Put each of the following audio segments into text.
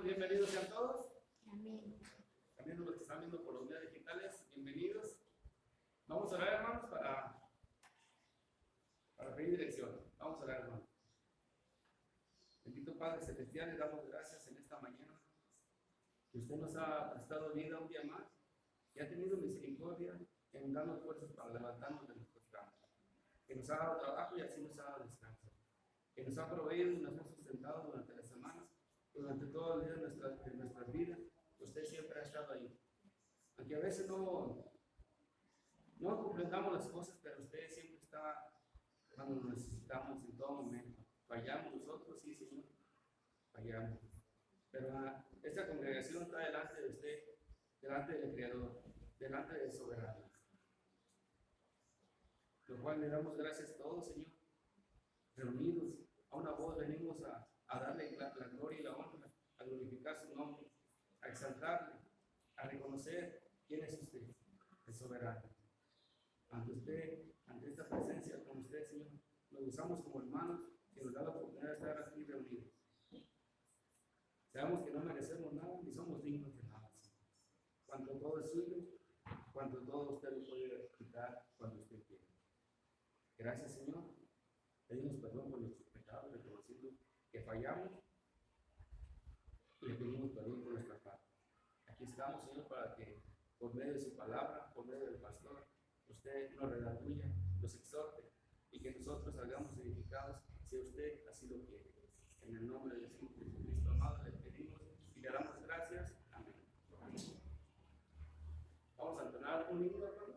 Bienvenidos sean todos. Amén. También los que están viendo por los medios digitales, bienvenidos. Vamos a orar, hermanos, para pedir dirección. Vamos a orar, hermanos. Bendito Padre Celestial, le damos gracias en esta mañana que usted nos ha prestado vida un día más y ha tenido misericordia en darnos fuerzas para levantarnos de nuestros campos, que nos ha dado trabajo y así nos ha dado descanso, que nos ha proveído y nos ha sustentado durante las semanas. Durante todo el día de nuestras vidas, usted siempre ha estado ahí. Aunque a veces no comprendamos las cosas, pero usted siempre está cuando lo necesitamos en todo momento. Fallamos nosotros, sí, Señor, fallamos. Pero esta congregación está delante de usted, delante del Creador, delante del Soberano. Lo cual le damos gracias a todos, Señor. Reunidos a una voz venimos a darle la gloria y la honra, a glorificar su nombre, a exaltarle, a reconocer quién es usted, el soberano. Ante usted, ante esta presencia con usted, Señor, nos usamos como hermanos que nos da la oportunidad de estar aquí reunidos. Sabemos que no merecemos nada ni somos dignos de nada, Señor. Cuando todo es suyo, cuando todo usted lo puede quitar cuando usted quiera. Gracias, Señor. Pedimos perdón por nuestros pecados, reconociendo que fallamos y le pedimos perdón por nuestra parte. Aquí estamos, Señor, para que por medio de su palabra, por medio del pastor, usted nos redarguya, nos exhorte y que nosotros salgamos edificados si usted así lo quiere. En el nombre de Jesucristo amado le pedimos y le damos gracias. Amén. Vamos a entonar un himno, hermanos.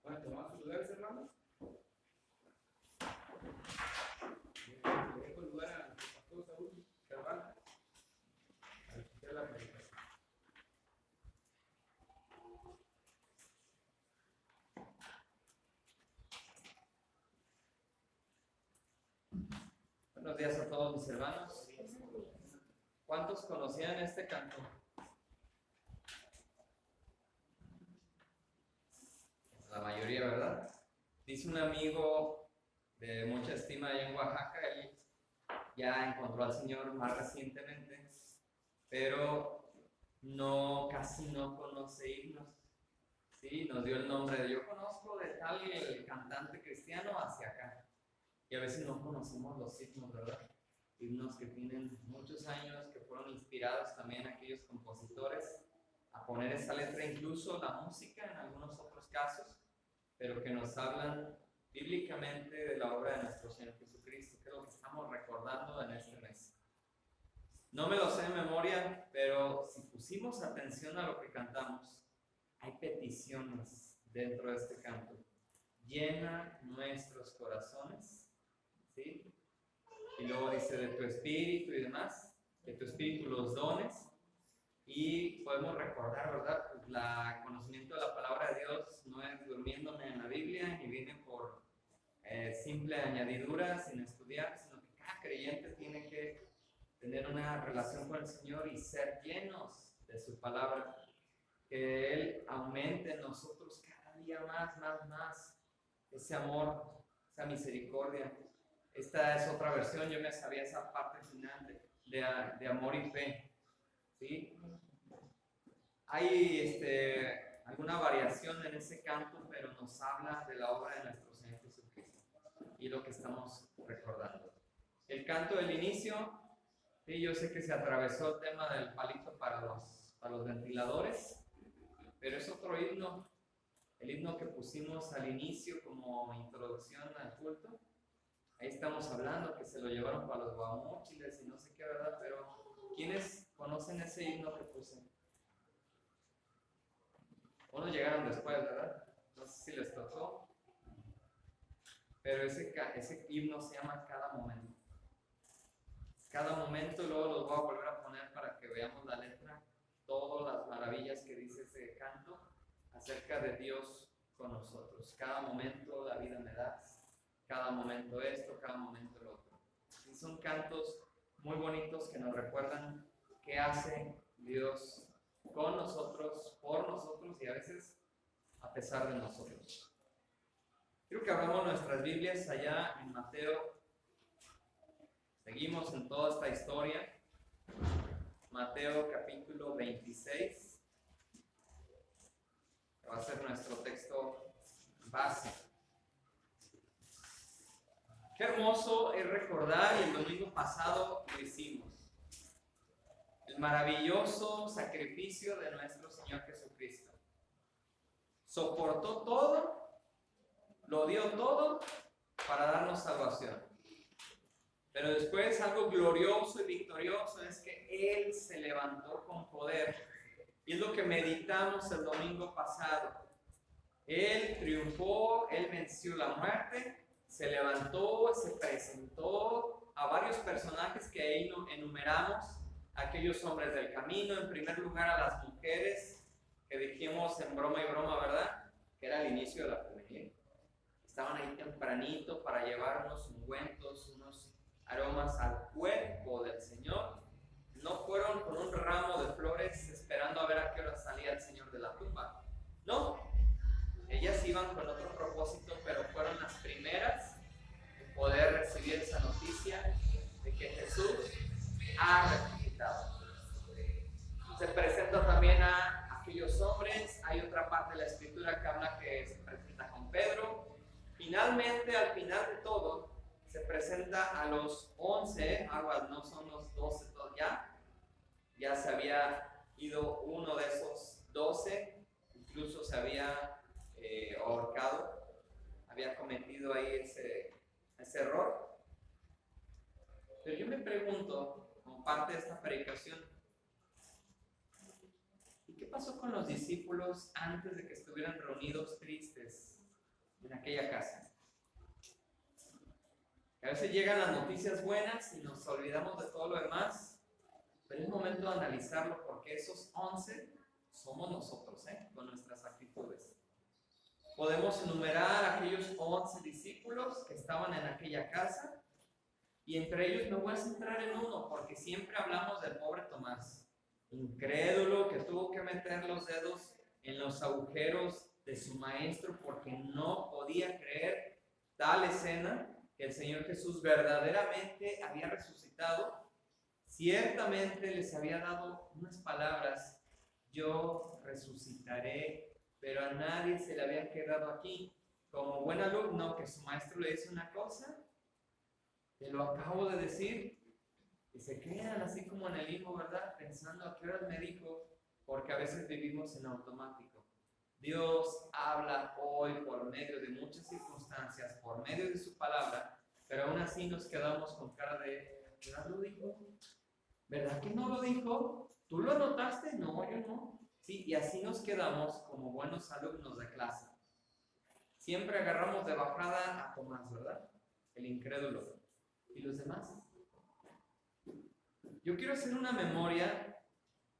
Bueno, tomamos sus lugares, hermanos. Le dejo el lugar al pastor Saúl Carvalho a escuchar la predicación. Buenos días a todos mis hermanos. ¿Cuántos conocían este canto? La mayoría, ¿verdad? Dice un amigo de mucha estima allá en Oaxaca, él ya encontró al Señor más recientemente, pero casi no conoce himnos. Sí, nos dio el nombre de yo conozco de tal cantante cristiano hacia acá. Y a veces no conocemos los himnos, ¿verdad? Himnos que tienen muchos años, que fueron inspirados también aquellos compositores a poner esa letra, incluso la música en algunos otros casos, pero que nos hablan bíblicamente de la obra de nuestro Señor Jesucristo, que es lo que estamos recordando en este mes. No me lo sé de memoria, pero si pusimos atención a lo que cantamos, hay peticiones dentro de este canto. Llena nuestros corazones, ¿sí? Y luego dice de tu espíritu y demás, de tu espíritu los dones. Y podemos recordar, ¿verdad? El conocimiento de la palabra de Dios no es durmiéndome en la Biblia ni viene por simple añadidura sin estudiar, sino que cada creyente tiene que tener una relación con el Señor y ser llenos de su palabra. Que Él aumente en nosotros cada día más ese amor, esa misericordia. Esta es otra versión, yo me sabía esa parte final de amor y fe, ¿sí? Hay alguna variación en ese canto, pero nos habla de la obra de nuestro Señor Jesucristo y lo que estamos recordando. El canto del inicio, sí, yo sé que se atravesó el tema del palito para los ventiladores, pero es otro himno, el himno que pusimos al inicio como introducción al culto. Ahí estamos hablando que se lo llevaron para los guamúchiles y no sé qué, ¿verdad? Pero ¿quiénes conocen ese himno que puse? Unos llegaron después, ¿verdad? No sé si les tocó. Pero ese himno se llama Cada Momento. Cada momento, luego los voy a volver a poner para que veamos la letra, todas las maravillas que dice ese canto acerca de Dios con nosotros. Cada momento la vida me das, cada momento esto, cada momento lo otro. Y son cantos muy bonitos que nos recuerdan qué hace Dios con nosotros, por nosotros y a veces a pesar de nosotros. Quiero que abramos nuestras Biblias allá en Mateo. Seguimos en toda esta historia. Mateo capítulo 26. Que va a ser nuestro texto base. Qué hermoso es recordar, y el domingo pasado lo hicimos, el maravilloso sacrificio de nuestro Señor Jesucristo. Soportó todo, lo dio todo para darnos salvación. Pero después algo glorioso y victorioso es que Él se levantó con poder. Y es lo que meditamos el domingo pasado. Él triunfó, Él venció la muerte, se levantó, se presentó a varios personajes que ahí enumeramos, aquellos hombres del camino, en primer lugar a las mujeres, que dijimos en broma y broma, ¿verdad? era el inicio de la juvenil. Estaban ahí tempranito para llevar unos ungüentos, unos aromas al cuerpo del Señor. No fueron con un ramo de flores esperando a ver a qué hora salía el Señor de la tumba. No, ellas iban con otro propósito, pero fueron las primeras en poder recibir esa noticia de que Jesús ha resucitado. Se presenta también a aquellos hombres. Hay otra parte de la escritura que habla que se presenta con Pedro. Finalmente, al final de todo, se presenta a los 11, aguas, no son los 12 todos ya se había ido uno de esos 12, incluso se había ahorcado, había cometido ahí ese error. Pero yo me pregunto, como parte de esta predicación, ¿y qué pasó con los discípulos antes de que estuvieran reunidos tristes en aquella casa? A veces llegan las noticias buenas y nos olvidamos de todo lo demás, pero es momento de analizarlo porque esos 11 somos nosotros, con nuestras actitudes. Podemos enumerar a aquellos 11 discípulos que estaban en aquella casa y entre ellos me voy a centrar en uno porque siempre hablamos del pobre Tomás, incrédulo que tuvo que meter los dedos en los agujeros de su maestro porque no podía creer tal escena, que el Señor Jesús verdaderamente había resucitado. Ciertamente les había dado unas palabras: yo resucitaré, pero a nadie se le había quedado aquí. Como buen alumno que su maestro le dice una cosa, te lo acabo de decir, y se quedan así como en el limbo, ¿verdad? Pensando a qué horas me dijo, porque a veces vivimos en automático. Dios habla hoy por medio de muchas circunstancias, por medio de su palabra, pero aún así nos quedamos con cara de, ¿verdad lo dijo? ¿Verdad que no lo dijo? ¿Tú lo notaste? No, yo no. Sí, y así nos quedamos como buenos alumnos de clase. Siempre agarramos de bajada a Tomás, ¿verdad? El incrédulo. ¿Y los demás? Yo quiero hacer una memoria,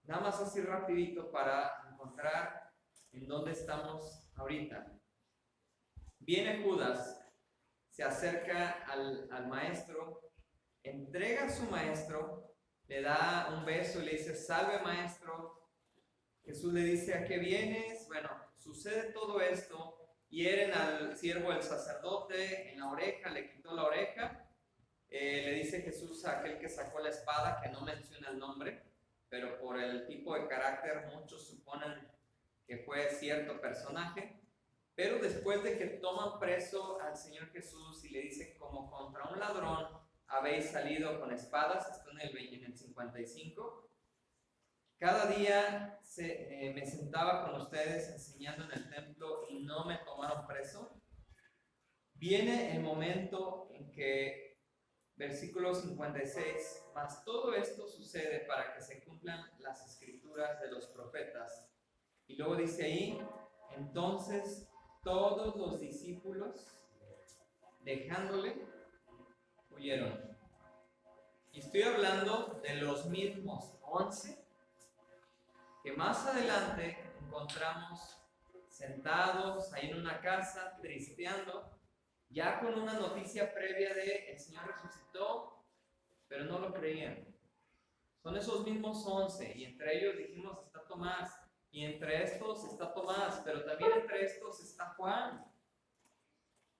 nada más así rapidito, para encontrar en dónde estamos ahorita. Viene Judas, se acerca al maestro, entrega a su maestro, le da un beso y le dice, salve maestro. Jesús le dice, ¿a qué vienes? Bueno, sucede todo esto, hieren al siervo del sacerdote en la oreja, le quitó la oreja. Le dice Jesús a aquel que sacó la espada, que no menciona el nombre, pero por el tipo de carácter muchos suponen que fue cierto personaje. Pero después de que toman preso al Señor Jesús y le dice, como contra un ladrón habéis salido con espadas, está en el 55, cada día me sentaba con ustedes enseñando en el templo y no me tomaron preso. Viene el momento en que, versículo 56, mas todo esto sucede para que se cumplan las escrituras de los profetas. Y luego dice ahí, entonces todos los discípulos, dejándole, huyeron. Y estoy hablando de los mismos 11 que más adelante encontramos sentados ahí en una casa, tristeando, ya con una noticia previa de el Señor resucitó, pero no lo creían. Son esos mismos 11, y entre ellos dijimos está Tomás, y entre estos está Tomás, pero también entre estos está Juan.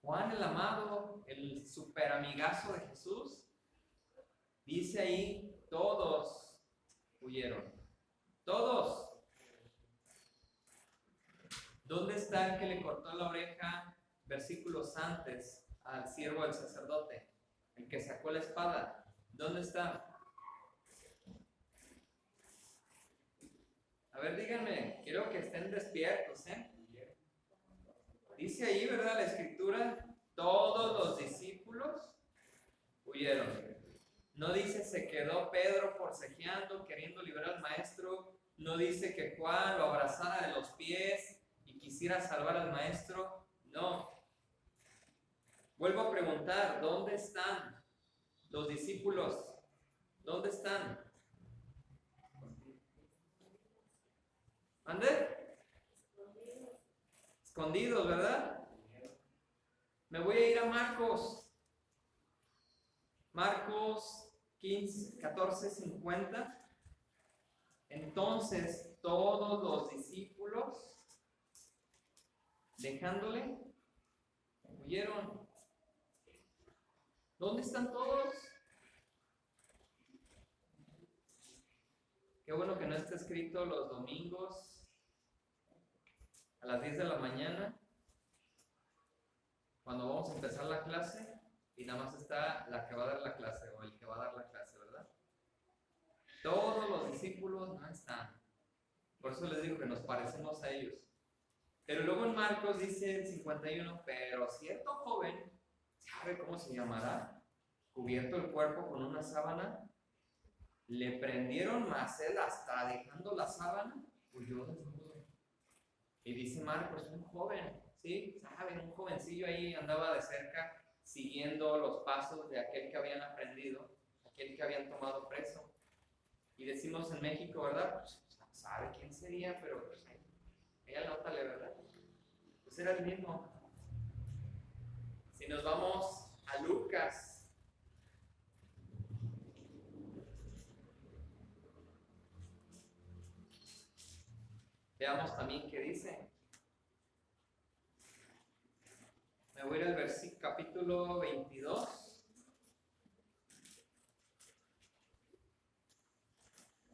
Juan el amado, el super amigazo de Jesús. Dice ahí, todos huyeron. Todos. ¿Dónde está el que le cortó la oreja versículos antes al siervo del sacerdote? El que sacó la espada. ¿Dónde está? A ver, díganme, quiero que estén despiertos, Dice ahí, ¿verdad? La escritura, todos los discípulos huyeron. No dice se quedó Pedro forcejeando, queriendo liberar al maestro. No dice que Juan lo abrazara de los pies y quisiera salvar al maestro. No. Vuelvo a preguntar, ¿dónde están los discípulos? ¿Dónde están? ¿Mande? escondidos, ¿verdad? Me voy a ir a Marcos 14:50. Entonces todos los discípulos, dejándole, huyeron. ¿Dónde están todos? Qué bueno que no está escrito los domingos a las 10 de la mañana, cuando vamos a empezar la clase, y nada más está la que va a dar la clase o el que va a dar la clase, ¿verdad? Todos los discípulos no están. Por eso les digo que nos parecemos a ellos. Pero luego en Marcos dice el 51, pero cierto joven, ¿sabe cómo se llamará? Cubierto el cuerpo con una sábana, le prendieron, mas él, hasta dejando la sábana, huyó desnudo. Y dice Marcos, un joven, ¿sí? ¿Saben? Un jovencillo ahí andaba de cerca siguiendo los pasos de aquel que habían aprendido, aquel que habían tomado preso. Y decimos en México, ¿verdad? Pues no sabe quién sería, pero pues ella nótale, ¿verdad? Pues era el mismo. Si nos vamos a Lucas, veamos también qué dice. Me voy a ir al versículo capítulo 22.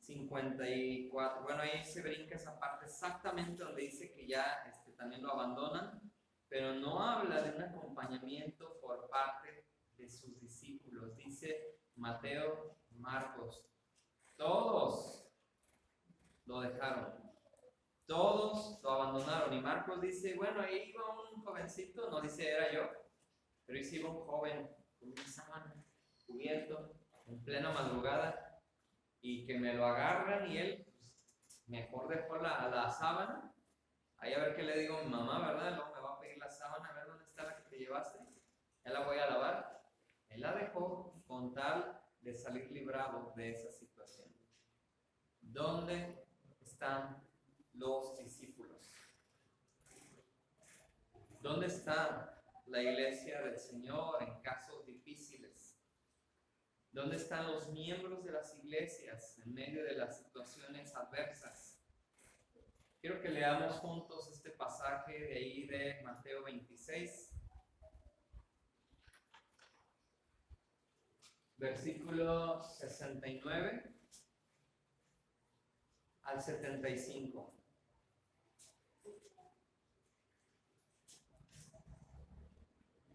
54. Bueno, ahí se brinca esa parte exactamente donde dice que ya también lo abandonan, pero no habla de un acompañamiento por parte de sus discípulos. Dice Mateo, Marcos, todos lo dejaron, todos lo abandonaron. Y Marcos dice, bueno, ahí iba un jovencito, no dice era yo, pero ahí sí iba un joven con una sábana, cubierto, en plena madrugada, y que me lo agarran y él pues, mejor dejó la sábana. Ahí a ver qué le digo a mi mamá, ¿verdad? Luego me va a pedir la sábana, a ver dónde está la que te llevaste. Ya la voy a lavar. Él la dejó con tal de salir librado de esa situación. ¿Dónde están los discípulos? ¿Dónde está la iglesia del Señor en casos difíciles? ¿Dónde están los miembros de las iglesias en medio de las situaciones adversas? Quiero que leamos juntos este pasaje de ahí de Mateo 26, versículo 69 al 75.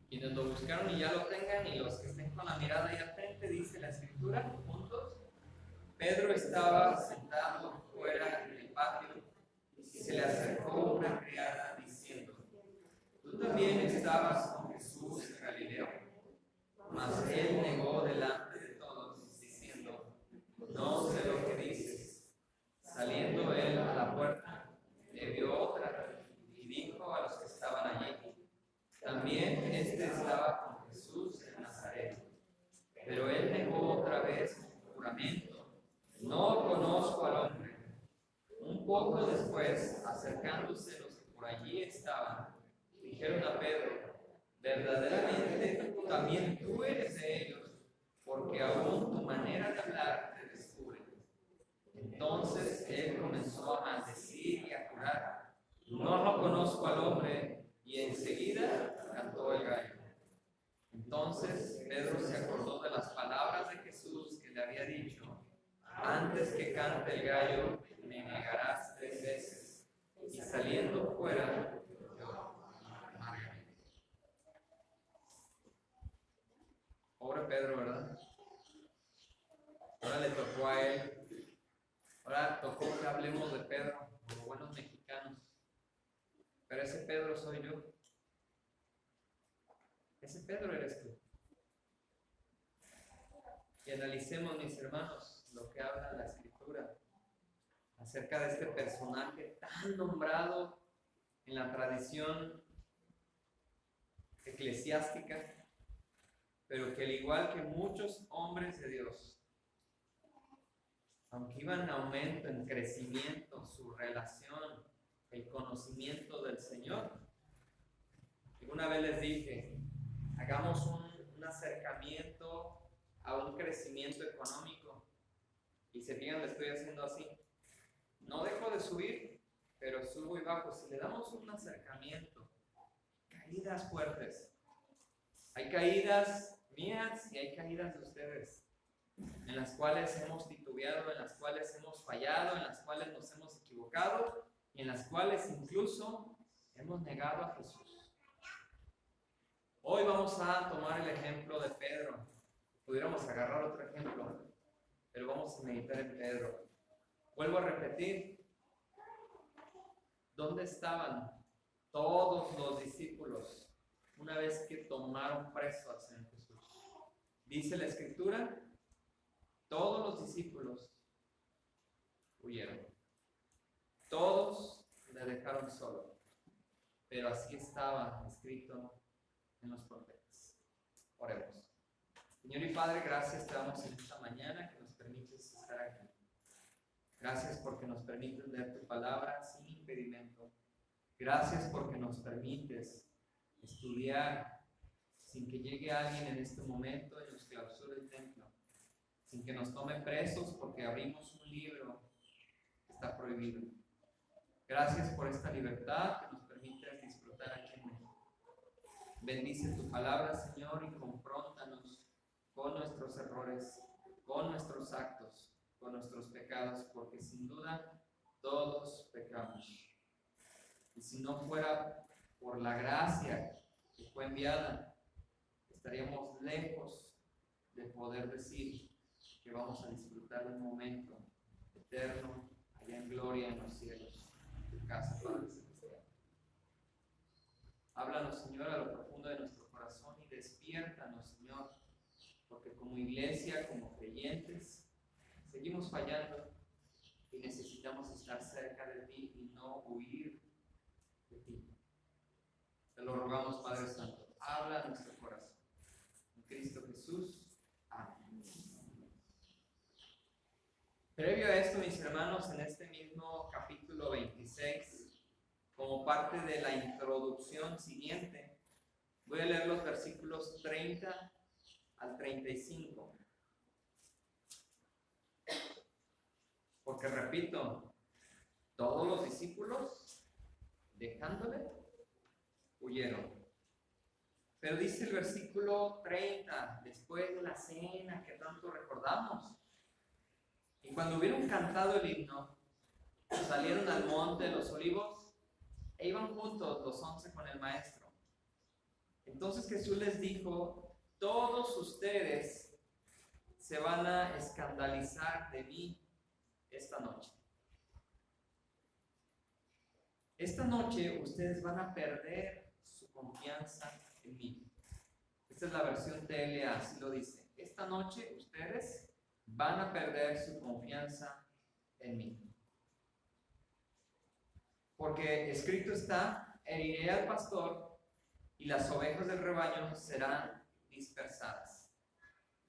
Quienes lo buscaron y ya lo tengan, y los que estén con la mirada ahí al frente, dice la escritura, juntos. Pedro estaba sentado fuera en el patio y se le acercó una criada diciendo, ¿tú también estabas con Jesús en Galileo? Mas él negó delante de todos, diciendo, no sé lo que dices. Saliendo él a la puerta, le vio otra y dijo a los que estaban allí, también estaba con Jesús en Nazaret. Pero él negó otra vez con juramento, no conozco al hombre. Un poco después, acercándose los que por allí estaban, dijeron a Pedro, verdaderamente también tú eres de ellos, porque aún tu manera de hablar te descubre. Entonces él comenzó a maldecir y a jurar, no conozco al hombre, y enseguida cantó el gallo. Entonces Pedro se acordó de las palabras de Jesús que le había dicho, antes que cante el gallo, me negarás 3 veces. Y saliendo fuera, lloró amargamente. Pobre Pedro, ¿verdad? Ahora le tocó a él. Ahora tocó que hablemos de Pedro, como buenos mexicanos. Pero ese Pedro soy yo. Ese Pedro eres tú. Y analicemos, mis hermanos, lo que habla la Escritura acerca de este personaje tan nombrado en la tradición eclesiástica, pero que al igual que muchos hombres de Dios, aunque iban en aumento, en crecimiento, su relación, el conocimiento del Señor, vez les dije, hagamos un acercamiento a un crecimiento económico. Y se fijan, le estoy haciendo así. No dejo de subir, pero subo y bajo. Si le damos un acercamiento, caídas fuertes. Hay caídas mías y hay caídas de ustedes, en las cuales hemos titubeado, en las cuales hemos fallado, en las cuales nos hemos equivocado y en las cuales incluso hemos negado a Jesús. Hoy vamos a tomar el ejemplo de Pedro. Pudiéramos agarrar otro ejemplo, pero vamos a meditar en Pedro. Vuelvo a repetir, ¿dónde estaban todos los discípulos una vez que tomaron preso al Señor Jesús? Dice la Escritura, todos los discípulos huyeron. Todos le dejaron solo. Pero así estaba escrito en los profetas. Oremos. Señor y Padre, gracias te damos en esta mañana que nos permites estar aquí. Gracias porque nos permites leer tu palabra sin impedimento. Gracias porque nos permites estudiar sin que llegue alguien en este momento y nos clausure el templo, sin que nos tome presos porque abrimos un libro que está prohibido. Gracias por esta libertad que nos permite disfrutar aquí en México. Bendice tu palabra, Señor, y confróntanos con nuestros errores, con nuestros actos, con nuestros pecados, porque sin duda todos pecamos. Y si no fuera por la gracia que fue enviada, estaríamos lejos de poder decir que vamos a disfrutar de un momento eterno allá en gloria en los cielos, en tu casa, Padre Celestial. Háblanos, Señor, a lo profundo de nuestro corazón y despiértanos, Señor, porque como iglesia, como creyentes, seguimos fallando y necesitamos estar cerca de ti y no huir de ti. Te lo rogamos, Padre Santo. Habla a nuestro corazón. En Cristo Jesús. Amén. Previo a esto, mis hermanos, en este mismo capítulo 26, como parte de la introducción siguiente, voy a leer los versículos 30 al 35. Porque repito, todos los discípulos, dejándole, huyeron. Pero dice el versículo 30, después de la cena que tanto recordamos, y cuando hubieron cantado el himno, salieron al monte de los olivos e iban juntos los 11 con el maestro. Entonces Jesús les dijo, todos ustedes se van a escandalizar de mí esta noche. Esta noche ustedes van a perder su confianza en mí. Esta es la versión TLA, así lo dice. Esta noche ustedes van a perder su confianza en mí. Porque escrito está, heriré al pastor y las ovejas del rebaño serán dispersadas.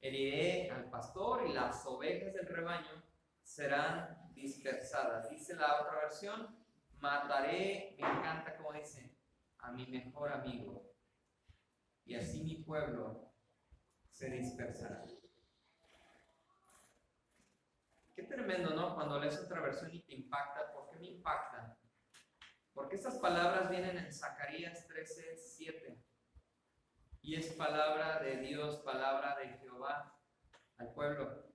Heriré al pastor y las ovejas del rebaño serán dispersadas. Dice la otra versión, mataré, me encanta como dice, a mi mejor amigo, y así mi pueblo se dispersará. Qué tremendo, ¿no? Cuando lees otra versión y te impacta. ¿Por qué me impacta? Porque estas palabras vienen en Zacarías 13:7 y es palabra de Dios, palabra de Jehová al pueblo.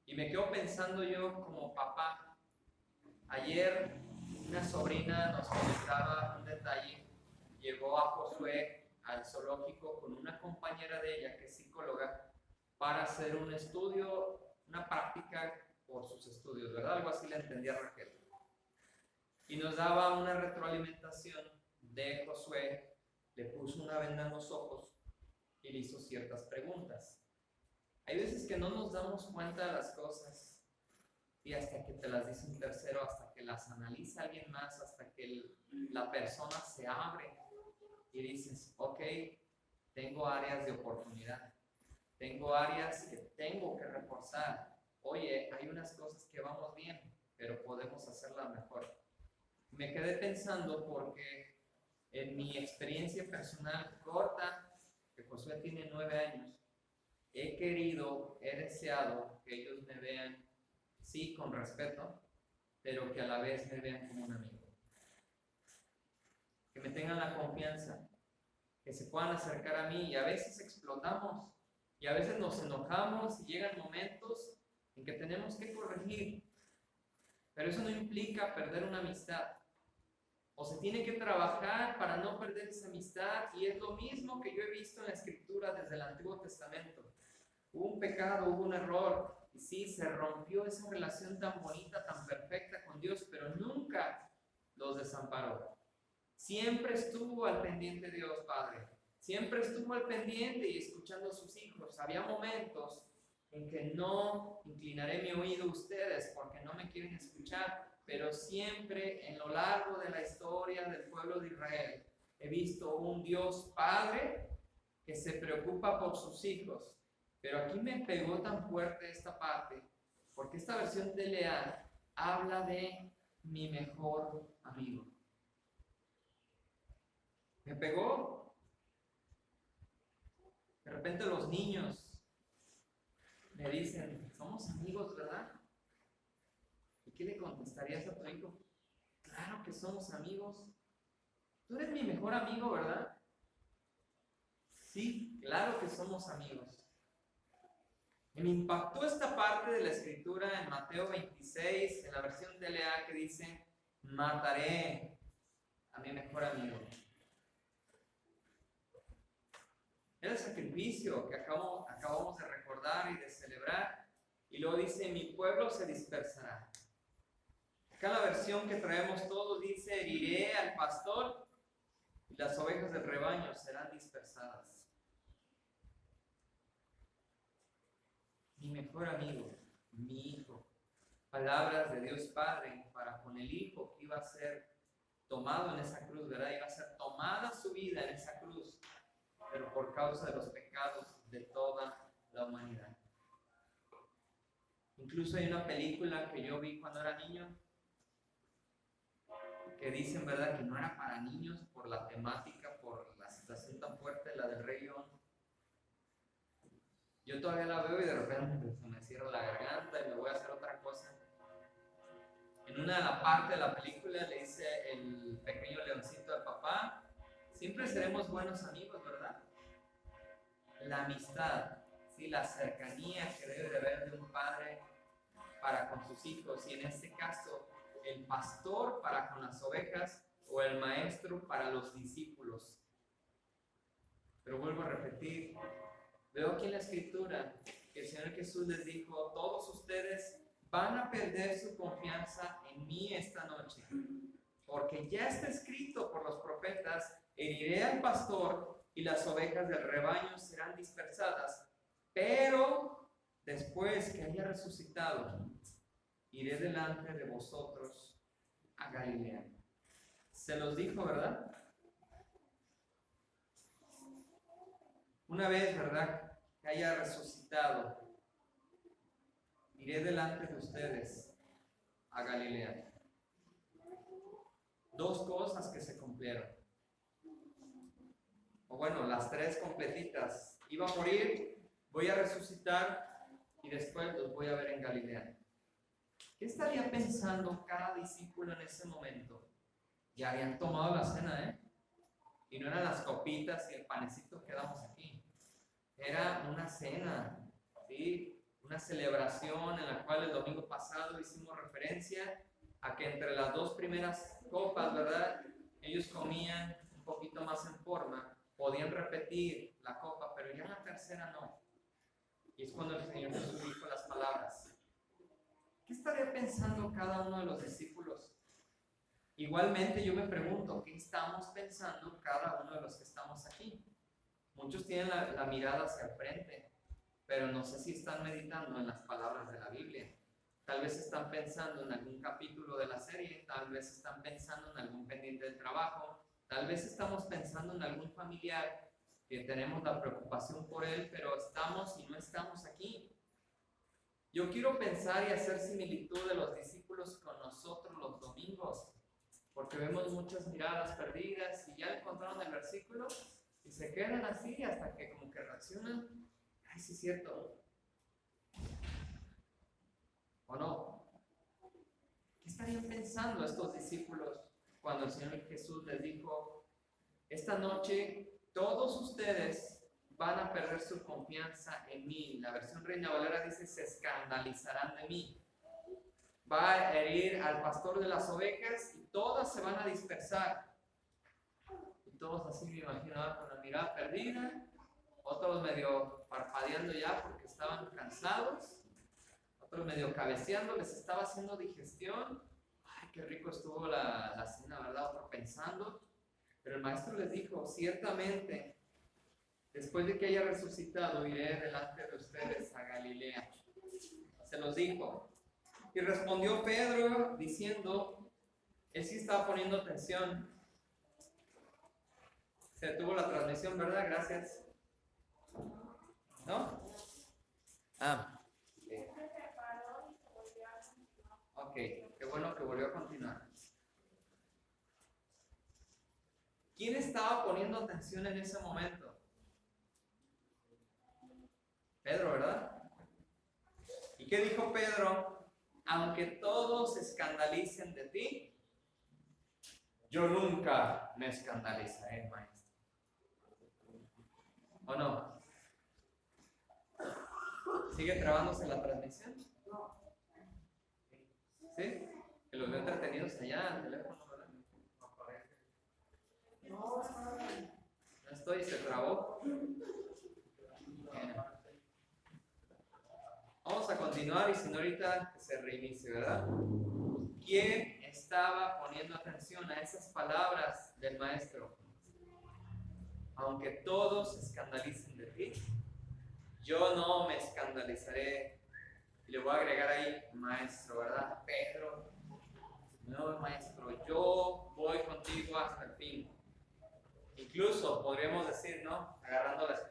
Y me quedo pensando yo como papá. Ayer una sobrina nos comentaba un detalle. Llevó a Josué al zoológico con una compañera de ella que es psicóloga para hacer un estudio, una práctica por sus estudios, ¿verdad? Algo así le entendía Raquel. Y nos daba una retroalimentación de Josué, le puso una venda en los ojos y le hizo ciertas preguntas. Hay veces que no nos damos cuenta de las cosas y hasta que te las dice un tercero, hasta que las analiza alguien más, hasta que la persona se abre y dices, ok, tengo áreas de oportunidad, tengo áreas que tengo que reforzar. Oye, hay unas cosas que vamos bien, pero podemos hacerlas mejor. Me quedé pensando porque en mi experiencia personal corta, que Josué tiene 9 años, he deseado que ellos me vean, sí, con respeto, pero que a la vez me vean como un amigo. Que me tengan la confianza, que se puedan acercar a mí, y a veces explotamos, y a veces nos enojamos, y llegan momentos en que tenemos que corregir, pero eso no implica perder una amistad. O se tiene que trabajar para no perder esa amistad, y es lo mismo que yo he visto en la Escritura desde el Antiguo Testamento. Hubo un pecado, hubo un error, y sí, se rompió esa relación tan bonita, tan perfecta con Dios, pero nunca los desamparó. Siempre estuvo al pendiente Dios Padre, siempre estuvo al pendiente y escuchando a sus hijos. Había momentos en que no inclinaré mi oído a ustedes porque no me quieren escuchar, pero siempre en lo largo de la historia del pueblo de Israel he visto un Dios Padre que se preocupa por sus hijos. Pero aquí me pegó tan fuerte esta parte, porque esta versión de Lea habla de mi mejor amigo. Me pegó. De repente los niños me dicen, somos amigos, ¿verdad? ¿Y qué le contestarías a tu hijo? Claro que somos amigos. Tú eres mi mejor amigo, ¿verdad? Sí, claro que somos amigos. Y me impactó esta parte de la escritura en Mateo 26, en la versión de Lea, que dice, mataré a mi mejor amigo. Era el sacrificio que acabamos de recordar y de celebrar. Y luego dice, mi pueblo se dispersará. Acá la versión que traemos todos dice, heriré al pastor y las ovejas del rebaño serán dispersadas. Mi mejor amigo, mi hijo. Palabras de Dios Padre para con el hijo que iba a ser tomado en esa cruz, ¿verdad? Iba a ser tomada su vida en esa cruz, pero por causa de los pecados de toda la humanidad. Incluso hay una película que yo vi cuando era niño, que dicen, ¿verdad?, que no era para niños por la temática, por la situación tan fuerte, la del Rey León. Yo todavía la veo y de repente se me cierra la garganta y me voy a hacer otra cosa. En una parte de la película le dice el pequeño leoncito al papá, siempre seremos buenos amigos, ¿verdad? La amistad, ¿sí? La cercanía que debe de haber de un padre para con sus hijos, y en este caso el pastor para con las ovejas o el maestro para los discípulos. Pero vuelvo a repetir, veo aquí en la escritura que el Señor Jesús les dijo, todos ustedes van a perder su confianza en mí esta noche, porque ya está escrito por los profetas, heriré al pastor y las ovejas del rebaño serán dispersadas, pero después que haya resucitado, iré delante de vosotros a Galilea. Se los dijo, ¿verdad? Una vez, ¿verdad?, que haya resucitado, iré delante de ustedes a Galilea. Dos cosas que se cumplieron. O bueno, las tres completitas. Iba a morir, voy a resucitar y después los voy a ver en Galilea. ¿Qué estaría pensando cada discípulo en ese momento? Ya habían tomado la cena, ¿eh? Y no eran las copitas y el panecito que damos aquí. Era una cena, ¿sí? Una celebración en la cual el domingo pasado hicimos referencia a que entre las dos primeras copas, ¿verdad?, ellos comían un poquito más en forma, podían repetir la copa, pero ya en la tercera no. Y es cuando el Señor Jesús dijo las palabras. ¿Qué estaría pensando cada uno de los discípulos? Igualmente yo me pregunto, ¿qué estamos pensando cada uno de los que estamos aquí? Muchos tienen la mirada hacia el frente, pero no sé si están meditando en las palabras de la Biblia. Tal vez están pensando en algún capítulo de la serie, tal vez están pensando en algún pendiente del trabajo, tal vez estamos pensando en algún familiar que tenemos la preocupación por él, pero estamos y no estamos aquí. Yo quiero pensar y hacer similitud de los discípulos con nosotros los domingos, porque vemos muchas miradas perdidas y ya encontraron el versículo y se quedan así hasta que como que reaccionan. Ay, sí es cierto. ¿O no? ¿Qué estarían pensando estos discípulos cuando el Señor Jesús les dijo, esta noche todos ustedes van a perder su confianza en mí? La versión Reina Valera dice, se escandalizarán de mí. Va a herir al pastor de las ovejas y todas se van a dispersar. Y todos así me imagino con la mirada perdida, otros medio parpadeando ya porque estaban cansados, otros medio cabeceando, les estaba haciendo digestión. Ay, qué rico estuvo la cena, ¿verdad? Otro pensando. Pero el maestro les dijo, ciertamente, después de que haya resucitado, iré delante de ustedes a Galilea. Se los dijo. Y respondió Pedro diciendo, él sí estaba poniendo atención. Se detuvo la transmisión, ¿verdad? Gracias. ¿No? Ok, qué bueno que volvió a continuar. ¿Quién estaba poniendo atención en ese momento? Pedro, ¿verdad? ¿Y qué dijo Pedro? Aunque todos se escandalicen de ti, yo nunca me escandalizaré, maestro. ¿O no? ¿Sigue trabándose la transmisión? ¿Sí? Que los veo entretenidos allá, el teléfono, ¿verdad? No estoy, se trabó. Bien. Vamos a continuar y si no ahorita se reinicie, ¿verdad? ¿Quién estaba poniendo atención a esas palabras del maestro? Aunque todos se escandalicen de ti, yo no me escandalizaré. Y le voy a agregar ahí, maestro, ¿verdad? Pedro, no, maestro, yo voy contigo hasta el fin. Incluso podríamos decir, ¿no? Agarrándolas.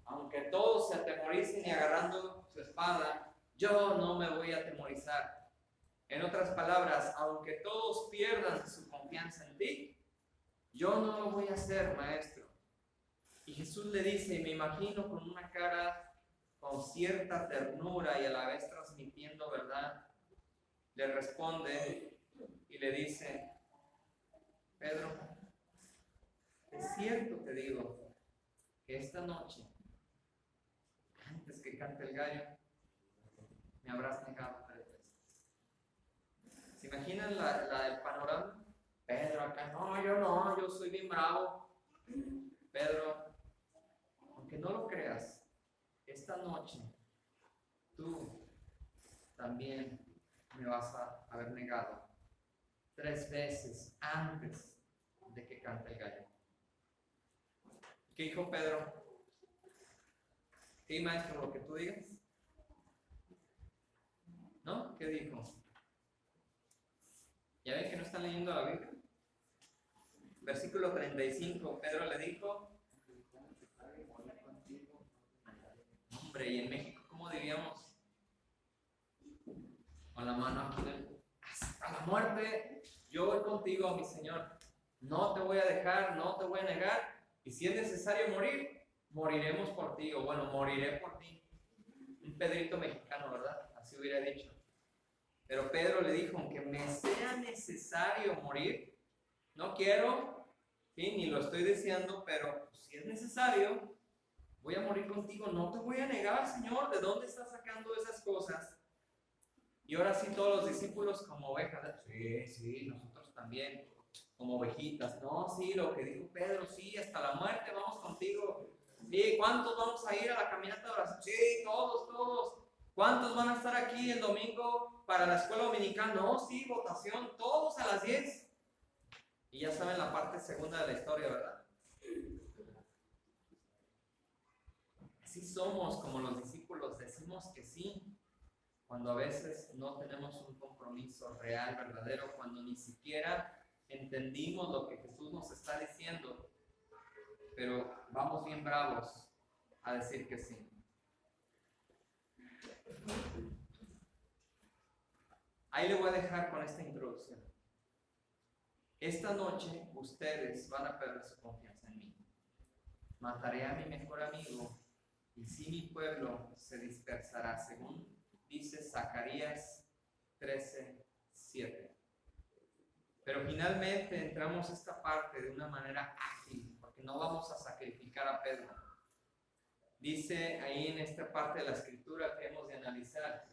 Aunque todos se atemoricen y agarrando su espada, yo no me voy a atemorizar. En otras palabras, aunque todos pierdan su confianza en ti, yo no lo voy a hacer, maestro. Y Jesús le dice, y me imagino con una cara con cierta ternura y a la vez transmitiendo verdad, le responde y le dice, Pedro, es cierto te digo que esta noche, antes que cante el gallo, me habrás negado 3 veces. ¿Se imaginan el panorama? Pedro acá, no, yo soy bien bravo. Pedro, aunque no lo creas, esta noche tú también me vas a haber negado 3 veces antes de que cante el gallo. ¿Qué dijo Pedro? Sí, maestro, lo que tú digas. ¿No? ¿Qué dijo? ¿Ya ven que no están leyendo la Biblia? Versículo 35, Pedro le dijo, hombre, y en México, ¿cómo diríamos? Con la mano aquí hasta la muerte, yo voy contigo, mi Señor. No te voy a dejar, no te voy a negar, y si es necesario morir, moriremos por ti, o bueno, moriré por ti. Un Pedrito mexicano, ¿verdad? Así hubiera dicho. Pero Pedro le dijo, aunque me sea necesario morir, no quiero, ¿sí? Ni lo estoy deseando, pero si es necesario, voy a morir contigo, no te voy a negar, Señor. ¿De dónde estás sacando esas cosas? Y ahora sí todos los discípulos como ovejas, sí, nosotros también, como ovejitas. No, sí, lo que dijo Pedro, sí, hasta la muerte vamos contigo. Sí, ¿cuántos vamos a ir a la caminata de oración? Sí, todos. ¿Cuántos van a estar aquí el domingo para la escuela dominical? No, sí, votación, todos a las 10. Y ya saben la parte segunda de la historia, ¿verdad? Así somos como los discípulos, decimos que sí, cuando a veces no tenemos un compromiso real, verdadero, cuando ni siquiera entendimos lo que Jesús nos está diciendo, pero vamos bien bravos a decir que sí. Ahí le voy a dejar con esta introducción. esta noche ustedes van a perder su confianza en mí. Mataré a mi mejor amigo y si mi pueblo se dispersará, según dice Zacarías 13:7. Pero finalmente entramos a esta parte de una manera ágil, porque no vamos a sacrificar a Pedro. Dice ahí en esta parte de la escritura que hemos de analizar.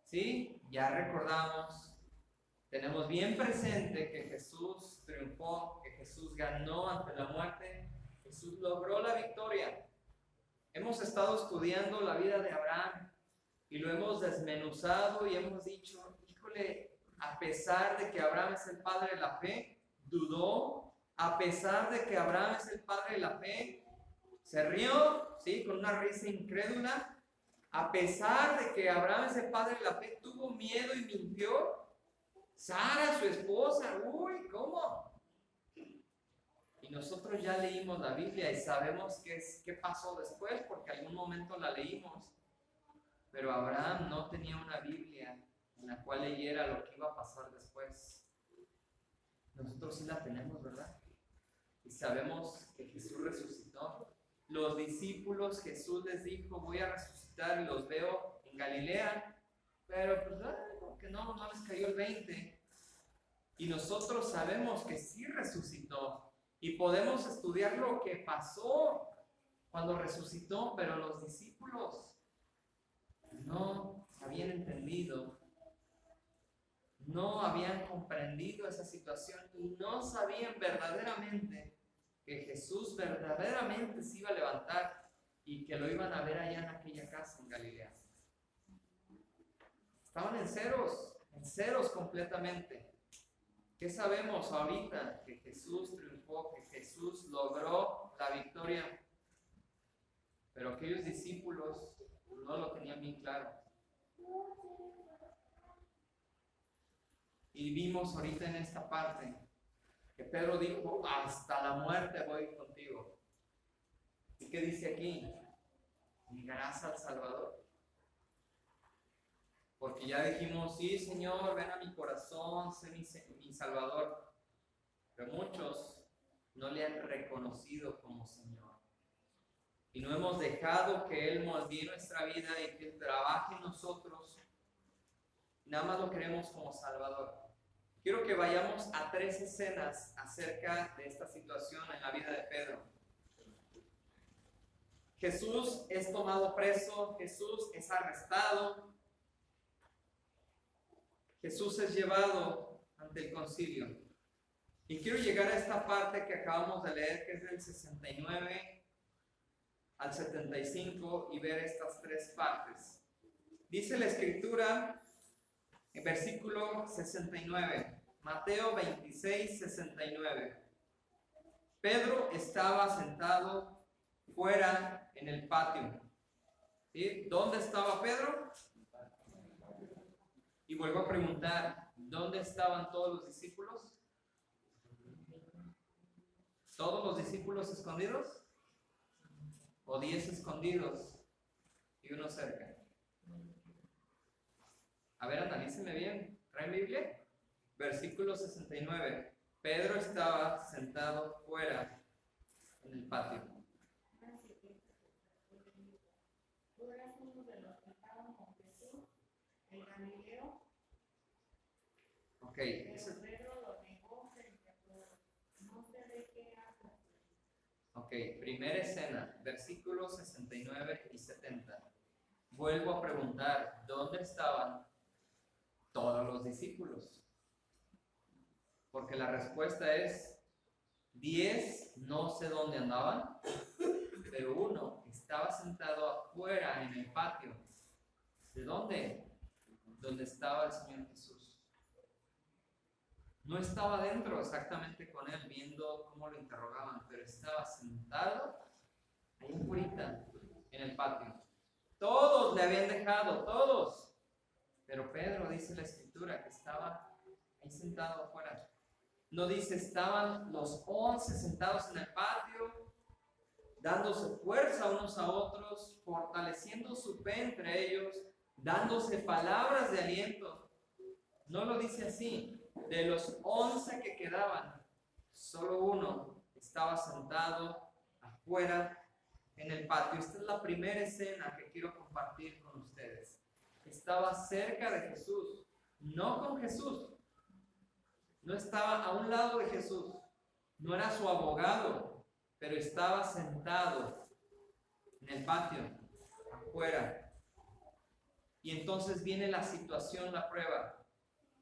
¿Sí? Ya recordamos, tenemos bien presente que Jesús triunfó, que Jesús ganó ante la muerte, Jesús logró la victoria. Hemos estado estudiando la vida de Abraham y lo hemos desmenuzado y hemos dicho, híjole, a pesar de que Abraham es el padre de la fe, dudó, a pesar de que Abraham es el padre de la fe, se rió, ¿sí? Con una risa incrédula. A pesar de que Abraham es el padre de la fe, tuvo miedo y mintió. Sara, su esposa, uy, ¿cómo? Y nosotros ya leímos la Biblia y sabemos qué pasó después, porque algún momento la leímos. Pero Abraham no tenía una Biblia en la cual leyera lo que iba a pasar después. Nosotros sí la tenemos, ¿verdad? Y sabemos que Jesús resucitó. Los discípulos, Jesús les dijo, voy a resucitar, y los veo en Galilea, pero pues como que no les cayó el 20. Y nosotros sabemos que sí resucitó y podemos estudiar lo que pasó cuando resucitó, pero los discípulos no habían entendido, no habían comprendido esa situación y no sabían verdaderamente que Jesús verdaderamente se iba a levantar y que lo iban a ver allá en aquella casa en Galilea. Estaban en ceros completamente. ¿Qué sabemos ahorita? Que Jesús triunfó, que Jesús logró la victoria. Pero aquellos discípulos no lo tenían bien claro. Y vimos ahorita en esta parte que Pedro dijo, hasta la muerte voy contigo. ¿Y qué dice aquí? ¿Negarás al Salvador? Porque ya dijimos, sí, Señor, ven a mi corazón, sé mi Salvador. Pero muchos no le han reconocido como Señor. Y no hemos dejado que Él moldee nuestra vida y que Él trabaje en nosotros. Nada más lo queremos como Salvador. Quiero que vayamos a 3 escenas acerca de esta situación en la vida de Pedro. Jesús es tomado preso, Jesús es arrestado, Jesús es llevado ante el concilio. Y quiero llegar a esta parte que acabamos de leer, que es del 69 al 75, y ver estas 3 partes. Dice la Escritura en versículo 69, Mateo 26, 69. Pedro estaba sentado fuera en el patio. ¿Sí? ¿Dónde estaba Pedro? Y vuelvo a preguntar, ¿dónde estaban todos los discípulos? ¿Todos los discípulos escondidos? ¿O 10 escondidos y uno cerca? A ver, analícenme bien. ¿Traen Biblia? Versículo 69. Pedro estaba sentado fuera en el patio. Ok. Ok, primera escena, versículos 69 y 70. Vuelvo a preguntar, ¿dónde estaban todos los discípulos? Porque la respuesta es 10, no sé dónde andaban, pero uno estaba sentado afuera en el patio. ¿De dónde? Donde estaba el Señor Jesús. No estaba dentro exactamente con él, viendo cómo lo interrogaban, pero estaba sentado ahí afuera en el patio. Todos le habían dejado, todos. Pero Pedro, dice la Escritura, que estaba ahí sentado afuera. No dice, estaban los 11 sentados en el patio, dándose fuerza unos a otros, fortaleciendo su fe entre ellos, dándose palabras de aliento. No lo dice así. De los 11 que quedaban, solo uno estaba sentado afuera en el patio. Esta es la primera escena que quiero compartir con ustedes. Estaba cerca de Jesús, no con Jesús. No estaba a un lado de Jesús. No era su abogado, pero estaba sentado en el patio, afuera. Y entonces viene la situación, la prueba.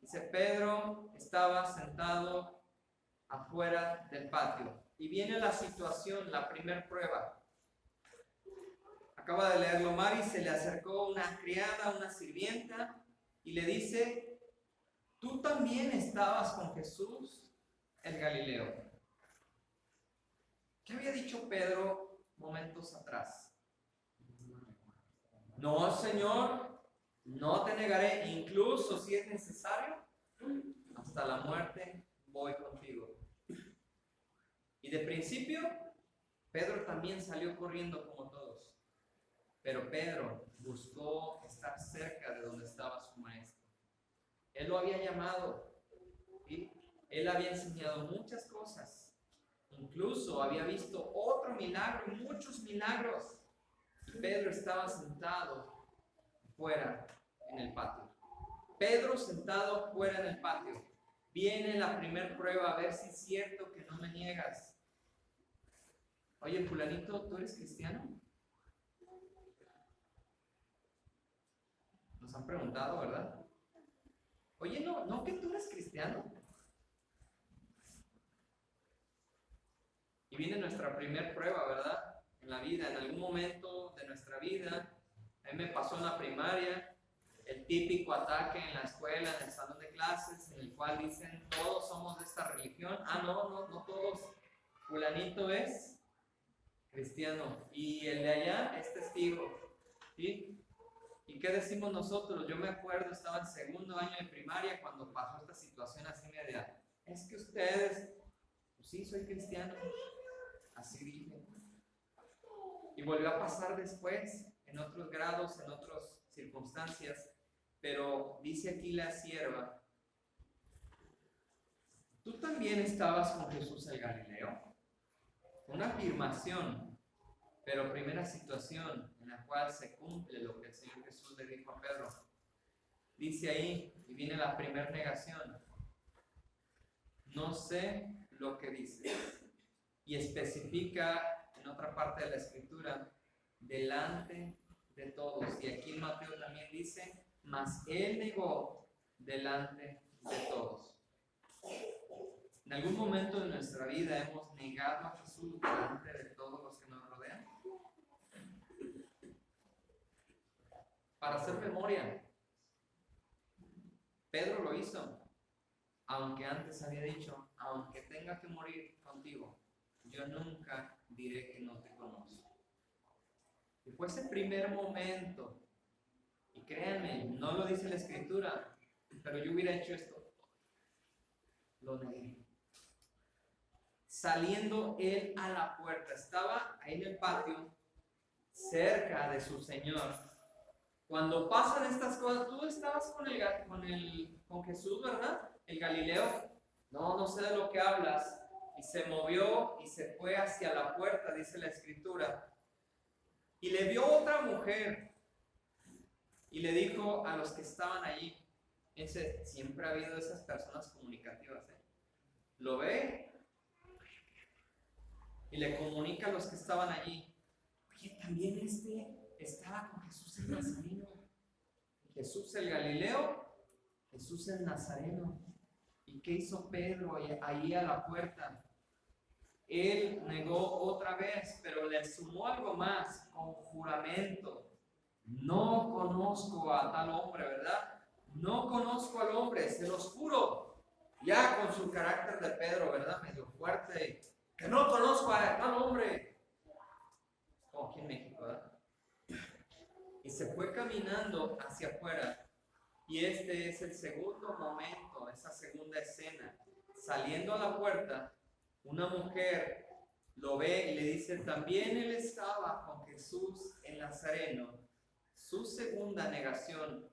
Dice, Pedro estaba sentado afuera del patio. Y viene la situación, la primer prueba. Acaba de leerlo Mari, se le acercó una criada, una sirvienta, y le dice, tú también estabas con Jesús, el Galileo. ¿Qué había dicho Pedro momentos atrás? No, Señor, no te negaré, incluso si es necesario, hasta la muerte voy contigo. Y de principio, Pedro también salió corriendo como todos. Pero Pedro buscó estar cerca de donde estaba su maestro. Él lo había llamado, ¿sí? Él había enseñado muchas cosas. Incluso había visto otro milagro y muchos milagros. Y Pedro estaba sentado fuera en el patio. Pedro sentado fuera en el patio. Viene la primer prueba, a ver si es cierto que no me niegas. Oye, fulanito, ¿tú eres cristiano? Nos han preguntado, ¿verdad? Oye, no que tú eres cristiano. Y viene nuestra primer prueba, ¿verdad? En la vida, en algún momento de nuestra vida. A mí me pasó en la primaria, el típico ataque en la escuela, en el salón de clases, en el cual dicen, todos somos de esta religión. Ah, no todos. Fulanito es cristiano. Y el de allá es testigo. ¿Sí? ¿Y qué decimos nosotros? Yo me acuerdo, estaba en segundo año de primaria cuando pasó esta situación así media. Es que ustedes, pues sí, soy cristiano. Así dije. Y volvió a pasar después, en otros grados, en otras circunstancias. Pero dice aquí la sierva, ¿tú también estabas con Jesús el Galileo? Una afirmación, pero primera situación en la cual se cumple lo que el Señor Jesús le dijo a Pedro. Dice ahí, y viene la primera negación, no sé lo que dices. Y especifica en otra parte de la Escritura, delante de todos. Y aquí en Mateo también dice, mas él negó delante de todos. ¿En algún momento de nuestra vida hemos negado a Jesús delante de todos los que nos rodean? Para hacer memoria, Pedro lo hizo, aunque antes había dicho, aunque tenga que morir contigo, yo nunca diré que no te conozco. Y fue ese primer momento, y créanme, no lo dice la Escritura, pero yo hubiera hecho esto, lo negué. Saliendo él a la puerta, estaba ahí en el patio, cerca de su Señor. Cuando pasan estas cosas, tú estabas con Jesús, ¿verdad? El Galileo. No sé de lo que hablas. Y se movió y se fue hacia la puerta, dice la Escritura. Y le vio otra mujer. Y le dijo a los que estaban allí. Siempre ha habido esas personas comunicativas, ¿eh? Lo ve y le comunica a los que estaban allí. Oye, también estaba con Jesús el Nazareno. Jesús el Galileo, Jesús el Nazareno. ¿Y qué hizo Pedro ahí a la puerta? Él negó otra vez, pero le sumó algo más, con juramento. No conozco a tal hombre, ¿verdad? No conozco al hombre, se los juro. Ya con su carácter de Pedro, ¿verdad? Medio fuerte. Que no conozco a tal hombre. Como aquí en México, ¿verdad? Y se fue caminando hacia afuera. Y este es el segundo momento, esa segunda escena. Saliendo a la puerta, una mujer lo ve y le dice, también él estaba con Jesús el Nazareno. Su segunda negación,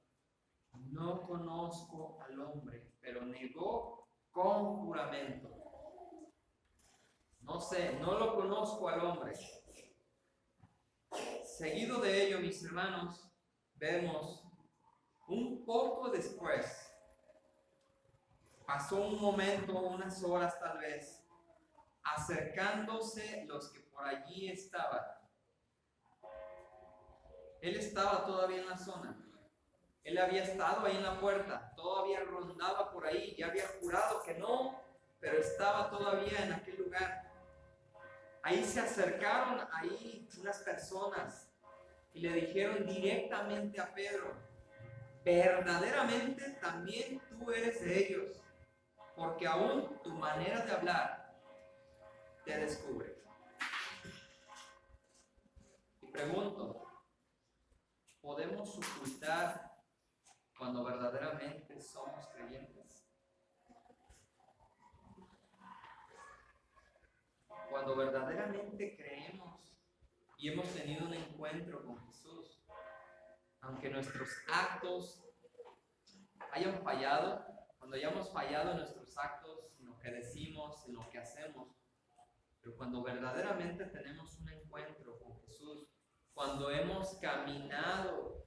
no conozco al hombre. pero negó con juramento. No sé, no lo conozco al hombre. Seguido de ello, mis hermanos, vemos un poco después, pasó un momento, unas horas tal vez, acercándose los que por allí estaban. Él estaba todavía en la zona. Él había estado ahí en la puerta, todavía rondaba por ahí, ya había jurado que no, pero estaba todavía en aquel lugar. Ahí se acercaron ahí unas personas y le dijeron directamente a Pedro: verdaderamente también tú eres de ellos, porque aún tu manera de hablar te descubre. Y pregunto, ¿podemos ocultar cuando verdaderamente somos creyentes? Cuando verdaderamente creemos y hemos tenido un encuentro con Jesús, aunque nuestros actos hayan fallado, cuando hayamos fallado en nuestros actos, en lo que decimos, en lo que hacemos, pero cuando verdaderamente tenemos un encuentro con Jesús, cuando hemos caminado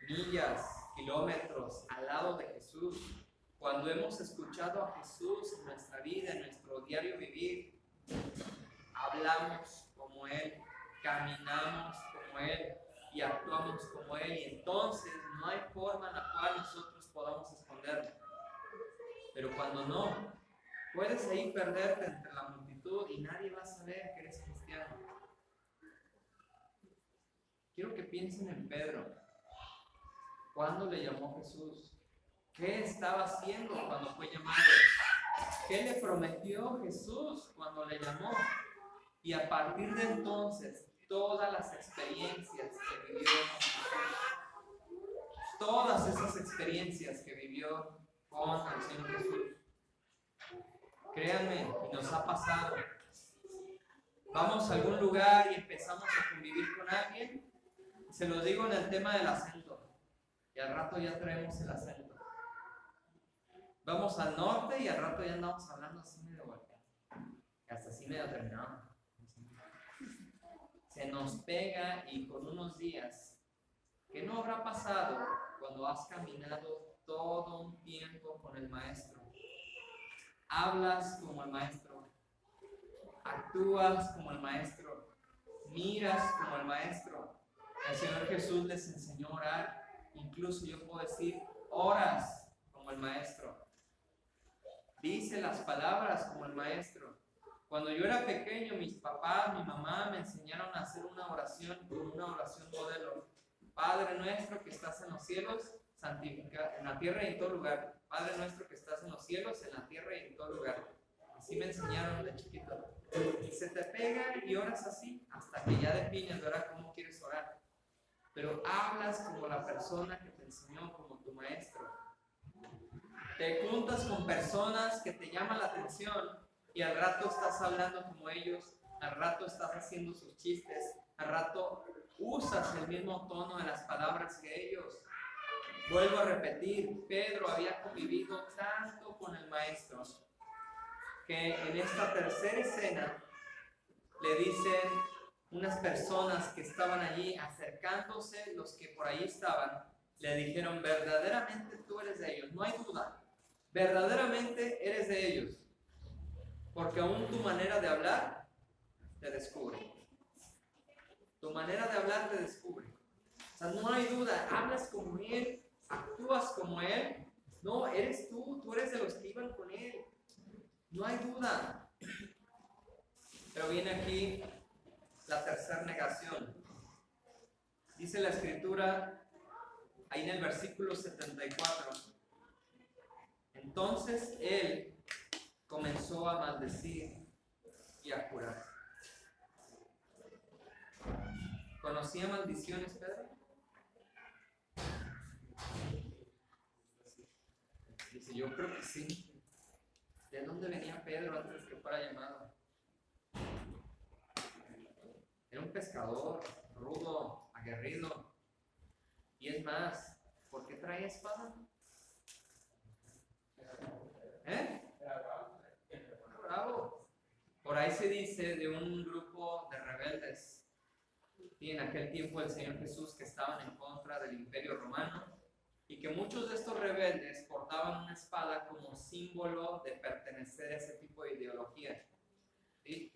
millas, kilómetros al lado de Jesús, cuando hemos escuchado a Jesús en nuestra vida, en nuestro diario vivir, hablamos como Él, caminamos como Él y actuamos como Él, y entonces no hay forma en la cual nosotros podamos escondernos. Pero cuando no, puedes ahí perderte entre la multitud y nadie va a saber que eres cristiano. Quiero que piensen en Pedro. ¿Cuándo le llamó Jesús? ¿Qué estaba haciendo cuando fue llamado? ¿Qué le prometió Jesús cuando le llamó? Y a partir de entonces, todas las experiencias que vivió Jesús, todas esas experiencias que vivió con el Señor Jesús, créanme, nos ha pasado. Vamos a algún lugar y empezamos a convivir con alguien. Se lo digo en el tema del acento. Y al rato ya traemos el acento. Vamos al norte y al rato ya andamos hablando así medio golpeado. Hasta así medio terminado. Se nos pega, y con unos días, ¿qué no habrá pasado cuando has caminado todo un tiempo con el Maestro? Hablas como el Maestro, actúas como el Maestro, miras como el Maestro. El Señor Jesús les enseñó a orar. Incluso yo puedo decir, oras como el Maestro. Dice las palabras como el Maestro. Cuando yo era pequeño, mis papás, mi mamá me enseñaron a hacer una oración modelo. Padre nuestro que estás en los cielos, santificado en la tierra y en todo lugar. Padre nuestro que estás en los cielos, en la tierra y en todo lugar. Así me enseñaron de chiquito. Y se te pega y oras así, hasta que ya defines de ahora cómo quieres orar. Pero hablas como la persona que te enseñó, como tu maestro. Te juntas con personas que te llaman la atención y al rato estás hablando como ellos, al rato estás haciendo sus chistes, al rato usas el mismo tono de las palabras que ellos. Vuelvo a repetir, Pedro había convivido tanto con el maestro que en esta tercera escena le dicen unas personas que estaban allí acercándose, los que por ahí estaban, le dijeron, verdaderamente tú eres de ellos, no hay duda, verdaderamente eres de ellos, porque aún tu manera de hablar te descubre. Tu manera de hablar te descubre. O sea, no hay duda, hablas como Él, actúas como Él. No, eres tú eres de los que iban con Él. No hay duda. Pero viene aquí la tercera negación. Dice la Escritura, ahí en el versículo 74. Entonces Él comenzó a maldecir y a jurar. ¿Conocía maldiciones, Pedro? Dice, yo creo que sí. ¿De dónde venía Pedro antes que fuera llamado? Era un pescador, rudo, aguerrido. Y es más, ¿por qué traía espada? Era bravo. Por ahí se dice de un grupo de rebeldes. Y en aquel tiempo el Señor Jesús, que estaban en contra del Imperio Romano, y que muchos de estos rebeldes portaban una espada como símbolo de pertenecer a ese tipo de ideología. ¿Sí?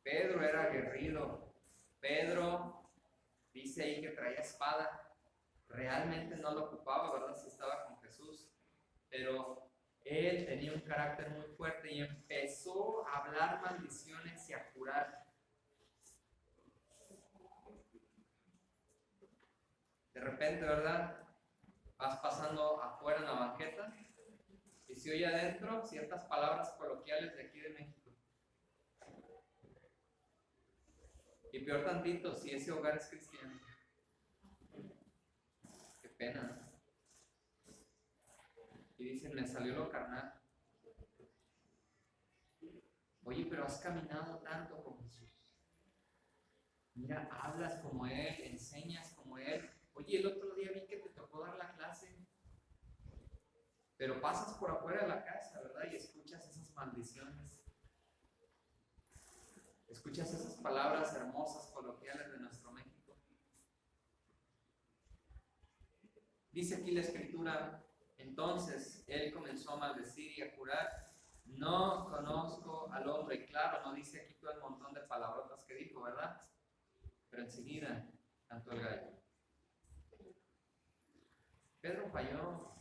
Pedro era aguerrido. Pedro dice ahí que traía espada. Realmente no lo ocupaba, ¿verdad? Si estaba con Jesús. Pero él tenía un carácter muy fuerte y empezó a hablar maldiciones y a jurar. De repente, ¿verdad? Vas pasando afuera en la banqueta y se oye adentro ciertas palabras coloquiales de aquí de México. Y peor tantito, si ese hogar es cristiano. Qué pena, ¿no? Y dicen, me salió lo carnal. Oye, pero has caminado tanto con Jesús. Mira, hablas como Él, enseñas como Él. Oye, el otro día vi que te tocó dar la clase. Pero pasas por afuera de la casa, ¿verdad? Y escuchas esas maldiciones. Escuchas esas palabras hermosas, coloquiales de nuestro México. Dice aquí la Escritura, entonces él comenzó a maldecir y a jurar, no conozco al hombre. Y claro, no dice aquí todo el montón de palabrotas que dijo, ¿verdad? Pero enseguida cantó el gallo. Pedro falló.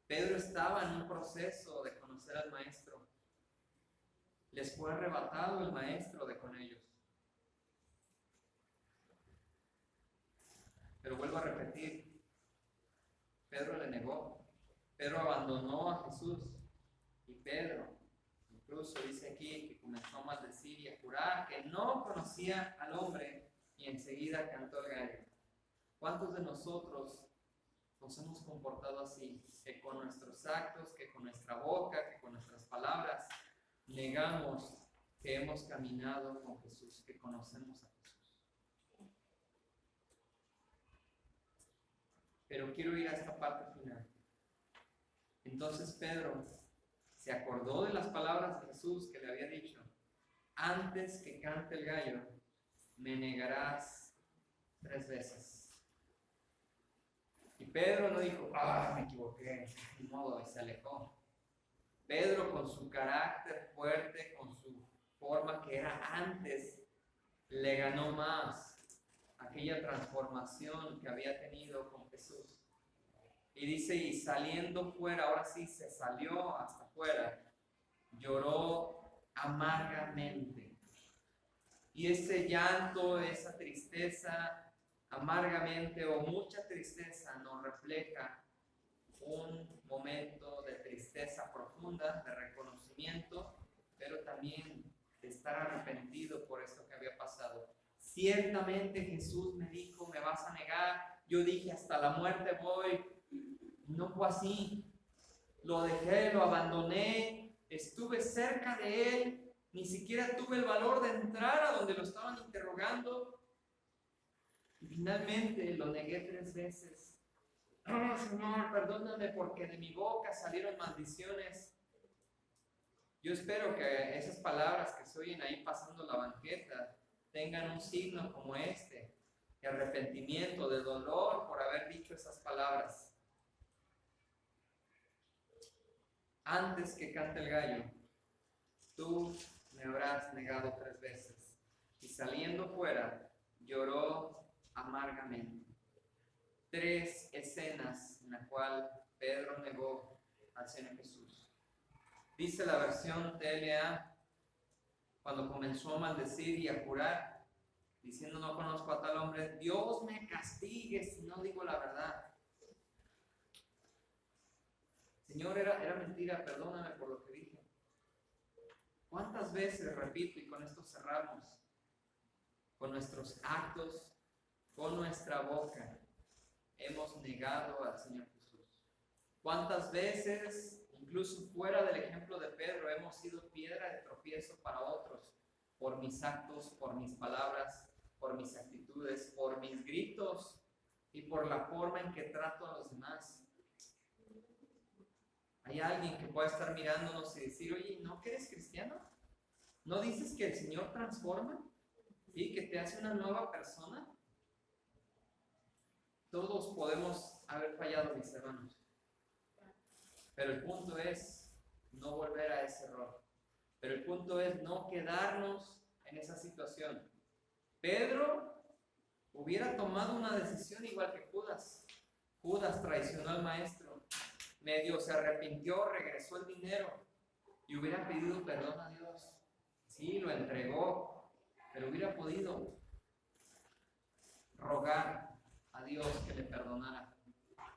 Pedro estaba en un proceso de conocer al Maestro. Les fue arrebatado el Maestro de con ellos. Pero vuelvo a repetir, Pedro le negó. Pedro abandonó a Jesús. Y Pedro, incluso dice aquí que comenzó a maldecir y a jurar que no conocía al hombre y enseguida cantó el gallo. ¿Cuántos de nosotros nos hemos comportado así? Que con nuestros actos, que con nuestra boca, que con nuestras palabras negamos que hemos caminado con Jesús, que conocemos a Jesús. Pero quiero ir a esta parte final. Entonces Pedro se acordó de las palabras de Jesús que le había dicho: antes que cante el gallo, me negarás 3 veces. Y Pedro no dijo, me equivoqué, de modo, y se alejó. Pedro, con su carácter fuerte, con su forma que era antes, le ganó más aquella transformación que había tenido con Jesús. Y dice, y saliendo fuera, ahora sí se salió hasta fuera, lloró amargamente. Y ese llanto, esa tristeza, amargamente o mucha tristeza, nos refleja un momento de tristeza profunda, de reconocimiento, pero también de estar arrepentido por esto que había pasado. Ciertamente Jesús me dijo, me vas a negar. Yo dije, hasta la muerte voy. No fue así. Lo dejé, lo abandoné, estuve cerca de él, ni siquiera tuve el valor de entrar a donde lo estaban interrogando. Y finalmente lo negué 3 veces. Señor, perdóname porque de mi boca salieron maldiciones. Yo espero que esas palabras que se oyen ahí pasando la banqueta tengan un signo como este, de arrepentimiento, de dolor por haber dicho esas palabras. Antes que cante el gallo, tú me habrás negado 3 veces. Y saliendo fuera, lloró amargamente. 3 escenas en las cuales Pedro negó al Señor Jesús. Dice la versión TLA, cuando comenzó a maldecir y a jurar, diciendo, no conozco a tal hombre, Dios me castigue si no digo la verdad. Señor, era mentira, perdóname por lo que dije. ¿Cuántas veces, repito, y con esto cerramos, con nuestros actos, con nuestra boca, hemos negado al Señor Jesús? ¿Cuántas veces, incluso fuera del ejemplo de Pedro, hemos sido piedra de tropiezo para otros por mis actos, por mis palabras, por mis actitudes, por mis gritos y por la forma en que trato a los demás? Hay alguien que pueda estar mirándonos y decir, oye, ¿no que eres cristiano? ¿No dices que el Señor transforma? ¿Sí? ¿Que te hace una nueva persona? Todos podemos haber fallado, mis hermanos. Pero el punto es no volver a ese error. Pero el punto es no quedarnos en esa situación. Pedro hubiera tomado una decisión igual que Judas. Judas traicionó al maestro. Medio se arrepintió, regresó el dinero y hubiera pedido perdón a Dios. Sí, lo entregó, pero hubiera podido rogar a Dios que le perdonara.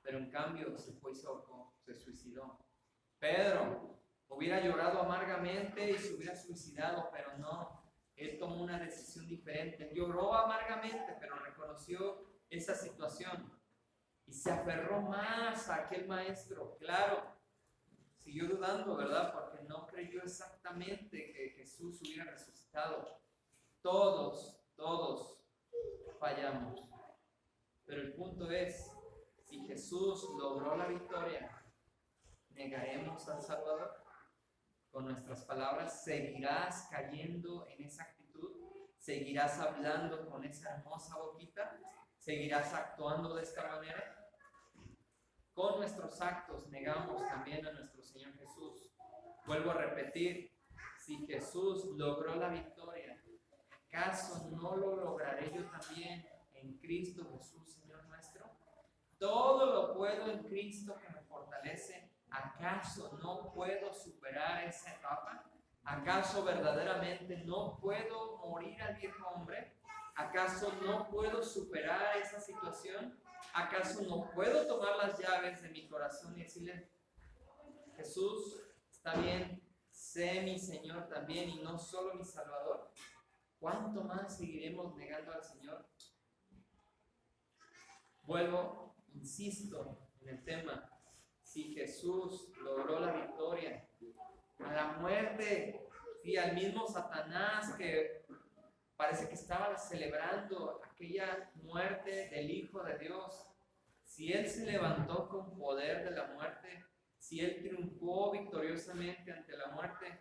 Pero en cambio se fue y se ahorcó, se suicidó. Pedro hubiera llorado amargamente y se hubiera suicidado, pero no. Él tomó una decisión diferente. Lloró amargamente, pero reconoció esa situación y se aferró más a aquel maestro. Claro, siguió dudando, ¿verdad? Porque no creyó exactamente que Jesús hubiera resucitado. Todos fallamos. Pero el punto es, si Jesús logró la victoria, ¿negaremos al Salvador? Con nuestras palabras, ¿seguirás cayendo en esa actitud? ¿Seguirás hablando con esa hermosa boquita? ¿Seguirás actuando de esta manera? Con nuestros actos negamos también a nuestro Señor Jesús. Vuelvo a repetir, si Jesús logró la victoria, ¿acaso no lo lograré yo también en Cristo Jesús, Señor nuestro? Todo lo puedo en Cristo que me fortalece. ¿Acaso no puedo superar esa etapa? ¿Acaso verdaderamente no puedo morir al viejo hombre? ¿Acaso no puedo superar esa situación? ¿Acaso no puedo tomar las llaves de mi corazón y decirle, Jesús, está bien, sé mi Señor también y no solo mi Salvador? ¿Cuánto más seguiremos negando al Señor? Vuelvo, insisto en el tema. Si Jesús logró la victoria a la muerte, y al mismo Satanás que parece que estaba celebrando aquella muerte del Hijo de Dios, si Él se levantó con poder de la muerte, si Él triunfó victoriosamente ante la muerte,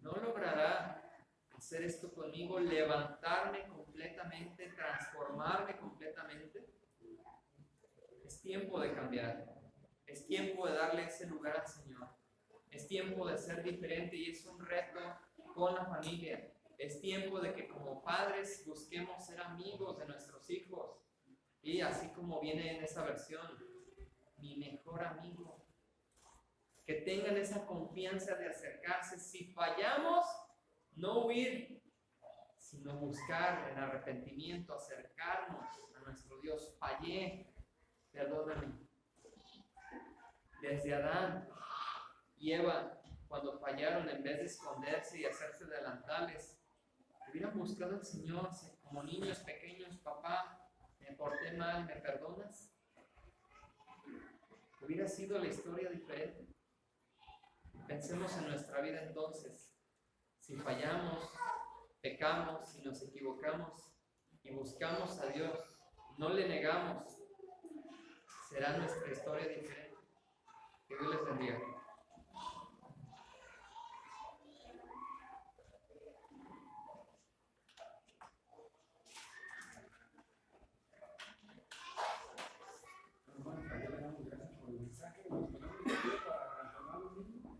¿no logrará hacer esto conmigo, levantarme completamente, transformarme completamente? Es tiempo de cambiar. Es tiempo de darle ese lugar al Señor. Es tiempo de ser diferente y es un reto con la familia. Es tiempo de que como padres busquemos ser amigos de nuestros hijos. Y así como viene en esa versión, mi mejor amigo. Que tengan esa confianza de acercarse. Si fallamos, no huir, sino buscar en arrepentimiento, acercarnos a nuestro Dios. Fallé, perdóname. Desde Adán y Eva, cuando fallaron, en vez de esconderse y hacerse delantales, hubieran buscado al Señor como niños pequeños. Papá, me porté mal, ¿me perdonas? Hubiera sido la historia diferente. Pensemos en nuestra vida entonces. Si fallamos, pecamos, si nos equivocamos y buscamos a Dios, no le negamos, será nuestra historia diferente. Que Dios les bendiga. Gracias por el mensaje. Nos ponemos de pie para tomar los mismos.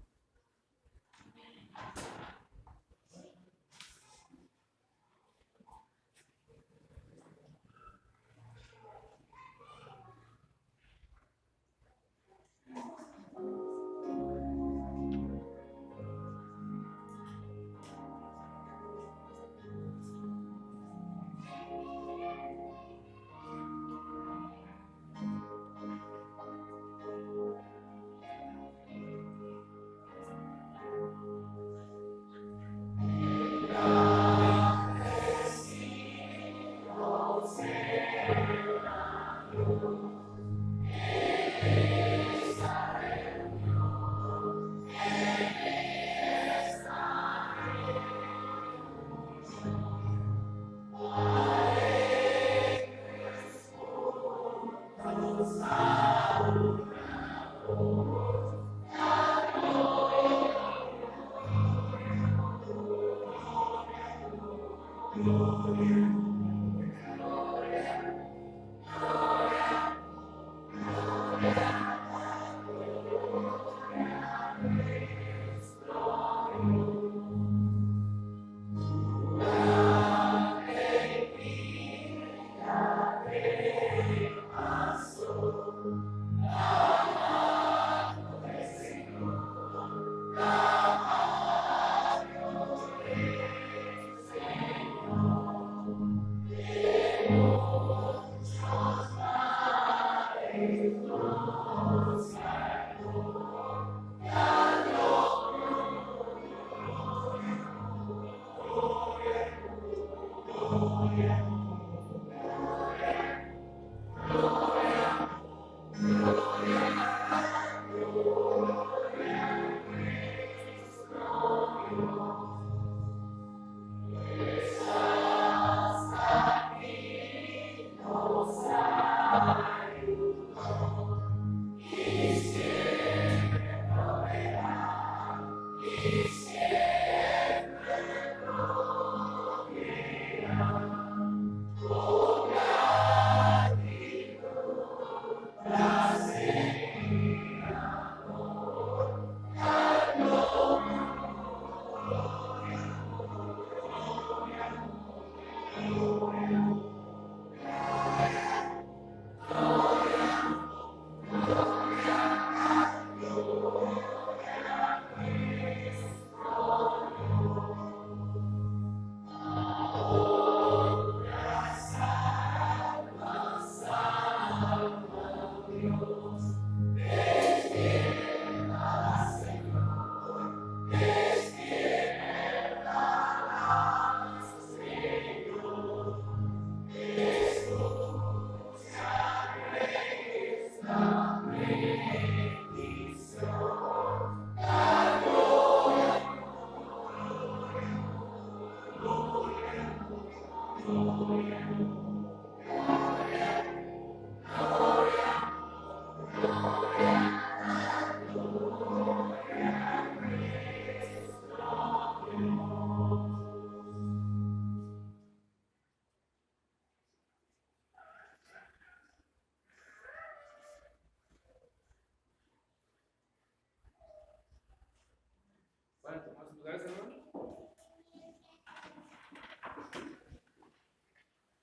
Bueno, tomar sus lugares, hermano.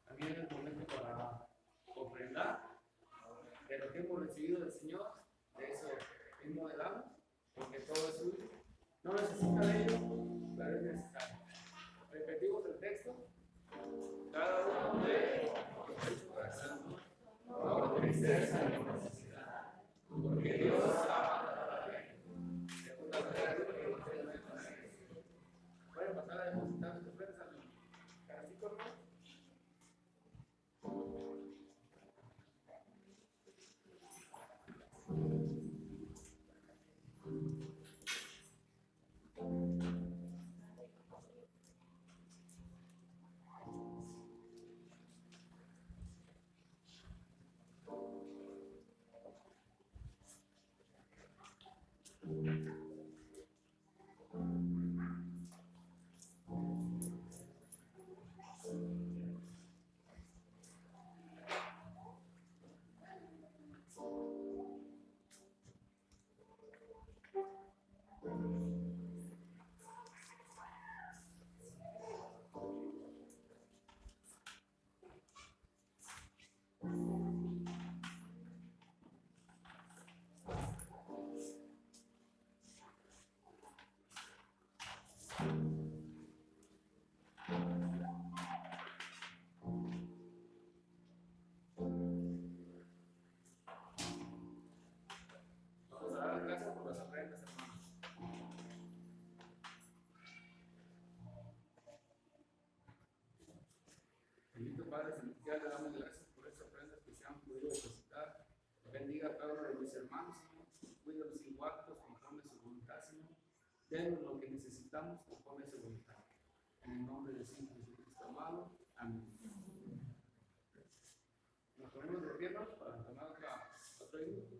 También es el momento para ofrendar de lo que hemos recibido del Señor, de eso mismo de damos, porque todo es suyo. No necesita de ello, pero es necesario. Repetimos el texto. Cada uno de su corazón no tristeza ni necesidad, porque Dios ama a la gente. Pueden pasar a depositar sus ofrendas al canastito, hermano. Gracias por las ofrendas, hermanos. Bendito Padre Celestial, le damos gracias por estas ofrendas que se han podido depositar. Bendiga a cada uno de mis hermanos, Señor. Cuídalos sin guardos conforme a su voluntad, Señor. Denos lo que necesitamos conforme a su voluntad. En el nombre del Señor Jesucristo amado. Amén. Nos ponemos de pie, ¿no? Para tomar otro himno.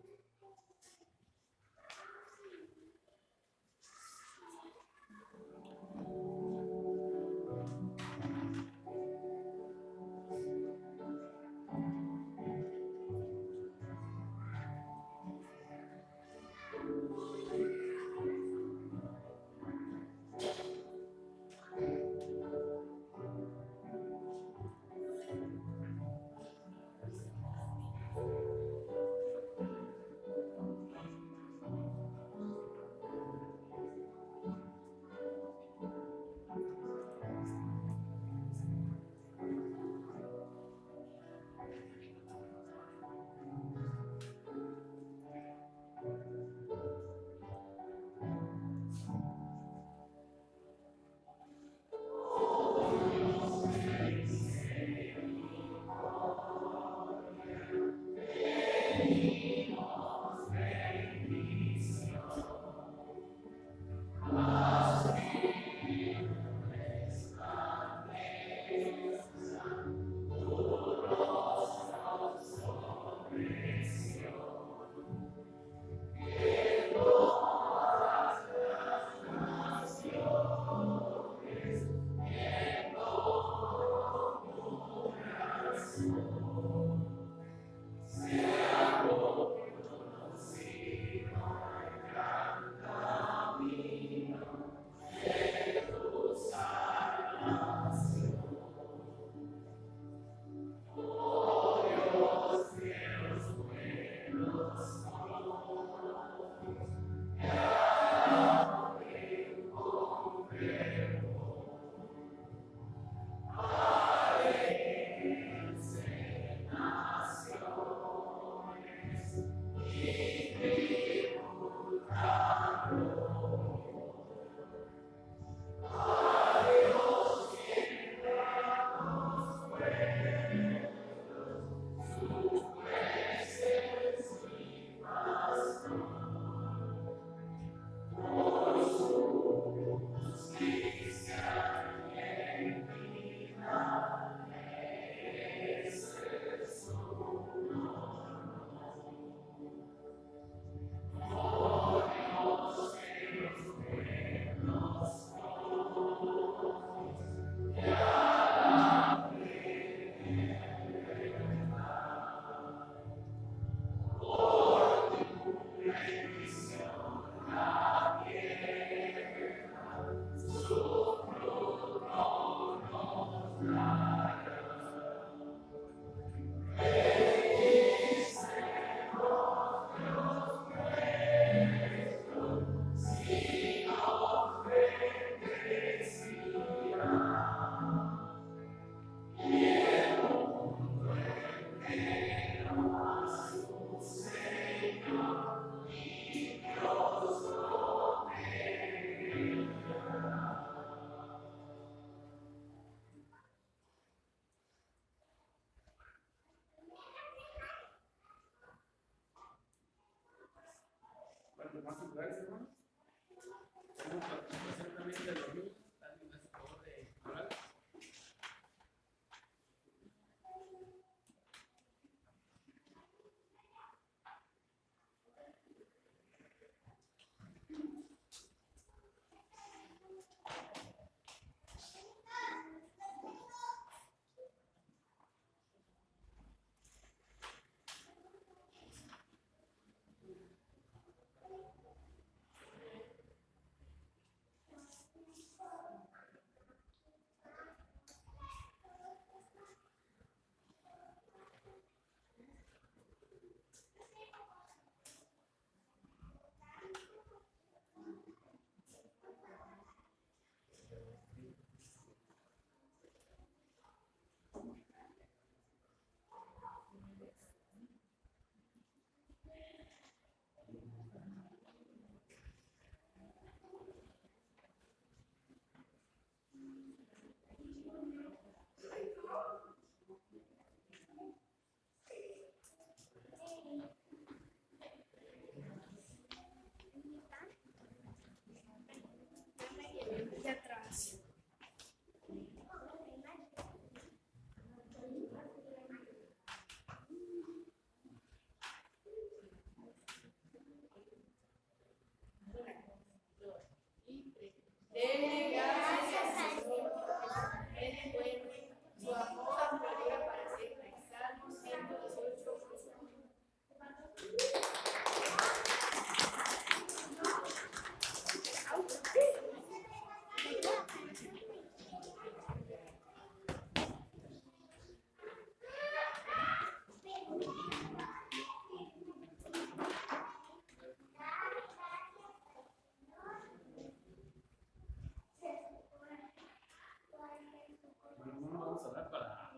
vamos a orar para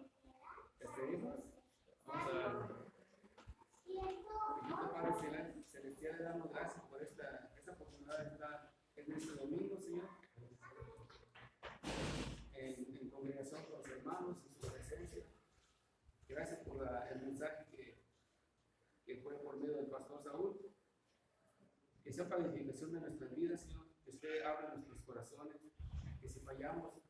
despedirnos. Vamos a orar. Bendito Padre Celestial, le damos gracias por esta oportunidad de estar en este domingo, Señor, en congregación con los hermanos, en su presencia. Gracias por el mensaje que fue por medio del pastor Saúl. Que sea para edificación de nuestras vidas, Señor. Que usted abra nuestros corazones. Que si fallamos,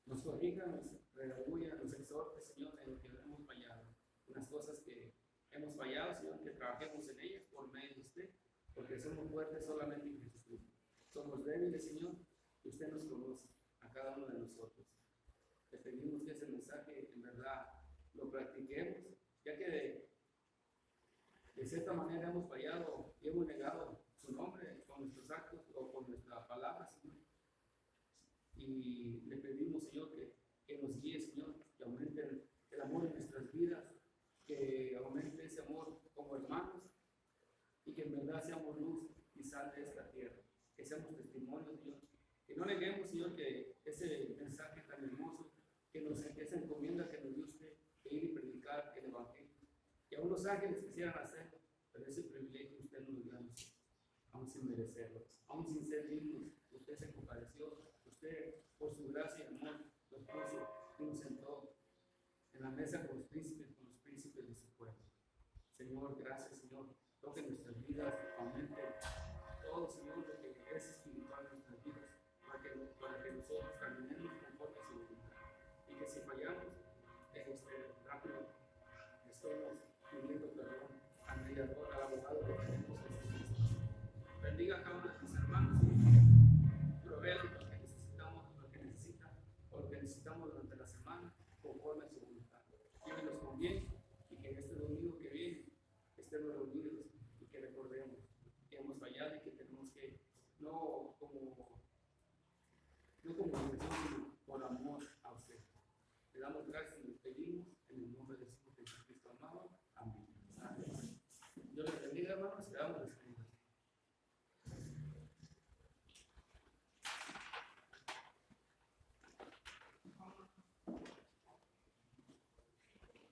nos corrija, nos redarguya, nos exhorte, Señor, en lo que hemos fallado. Unas cosas que hemos fallado, Señor, que trabajemos en ellas por medio de usted, porque somos fuertes solamente en Jesucristo. Somos débiles, Señor, y usted nos conoce a cada uno de nosotros. Le pedimos que ese mensaje en verdad lo practiquemos, ya que de cierta manera hemos fallado y hemos negado su nombre con nuestros actos o con nuestra palabra, Señor. Y le pedimos, Señor, que nos guíe, Señor, que aumente el amor en nuestras vidas, que aumente ese amor como hermanos y que en verdad seamos luz y sal de esta tierra, que seamos testimonios, Señor. Que no neguemos, Señor, que ese mensaje tan hermoso, que esa encomienda que nos dio usted, de ir y predicar el Evangelio. Que aún los ángeles quisieran hacerlo, pero ese privilegio usted nos lo dio a nosotros, aún sin merecerlo, aún sin ser dignos. Usted se compadeció, usted por su gracia y amor nos puso y nos sentó en la mesa con los príncipes de su pueblo. Señor, gracias, Señor. Toque nuestras vidas, aumente todo, Señor, lo que es espiritual en nuestras vidas, para que nosotros caminemos conforme a su voluntad. Y que si fallamos, rápido estemos pidiendo perdón al mediador, al abogado que tenemos Jesucristo. Bendiga a cada uno de mis hermanos y provee lo que necesitamos, lo que necesitan, o lo que necesitamos durante la semana, conforme a su voluntad. Llévenos con bien y que en este domingo que viene estemos reunidos y que recordemos que hemos fallado y que tenemos que, no como diversión, sino por amor a usted. Le damos gracias y nos pedimos en el nombre de Jesucristo amado. Amén. Dios les bendiga, hermanos, y damos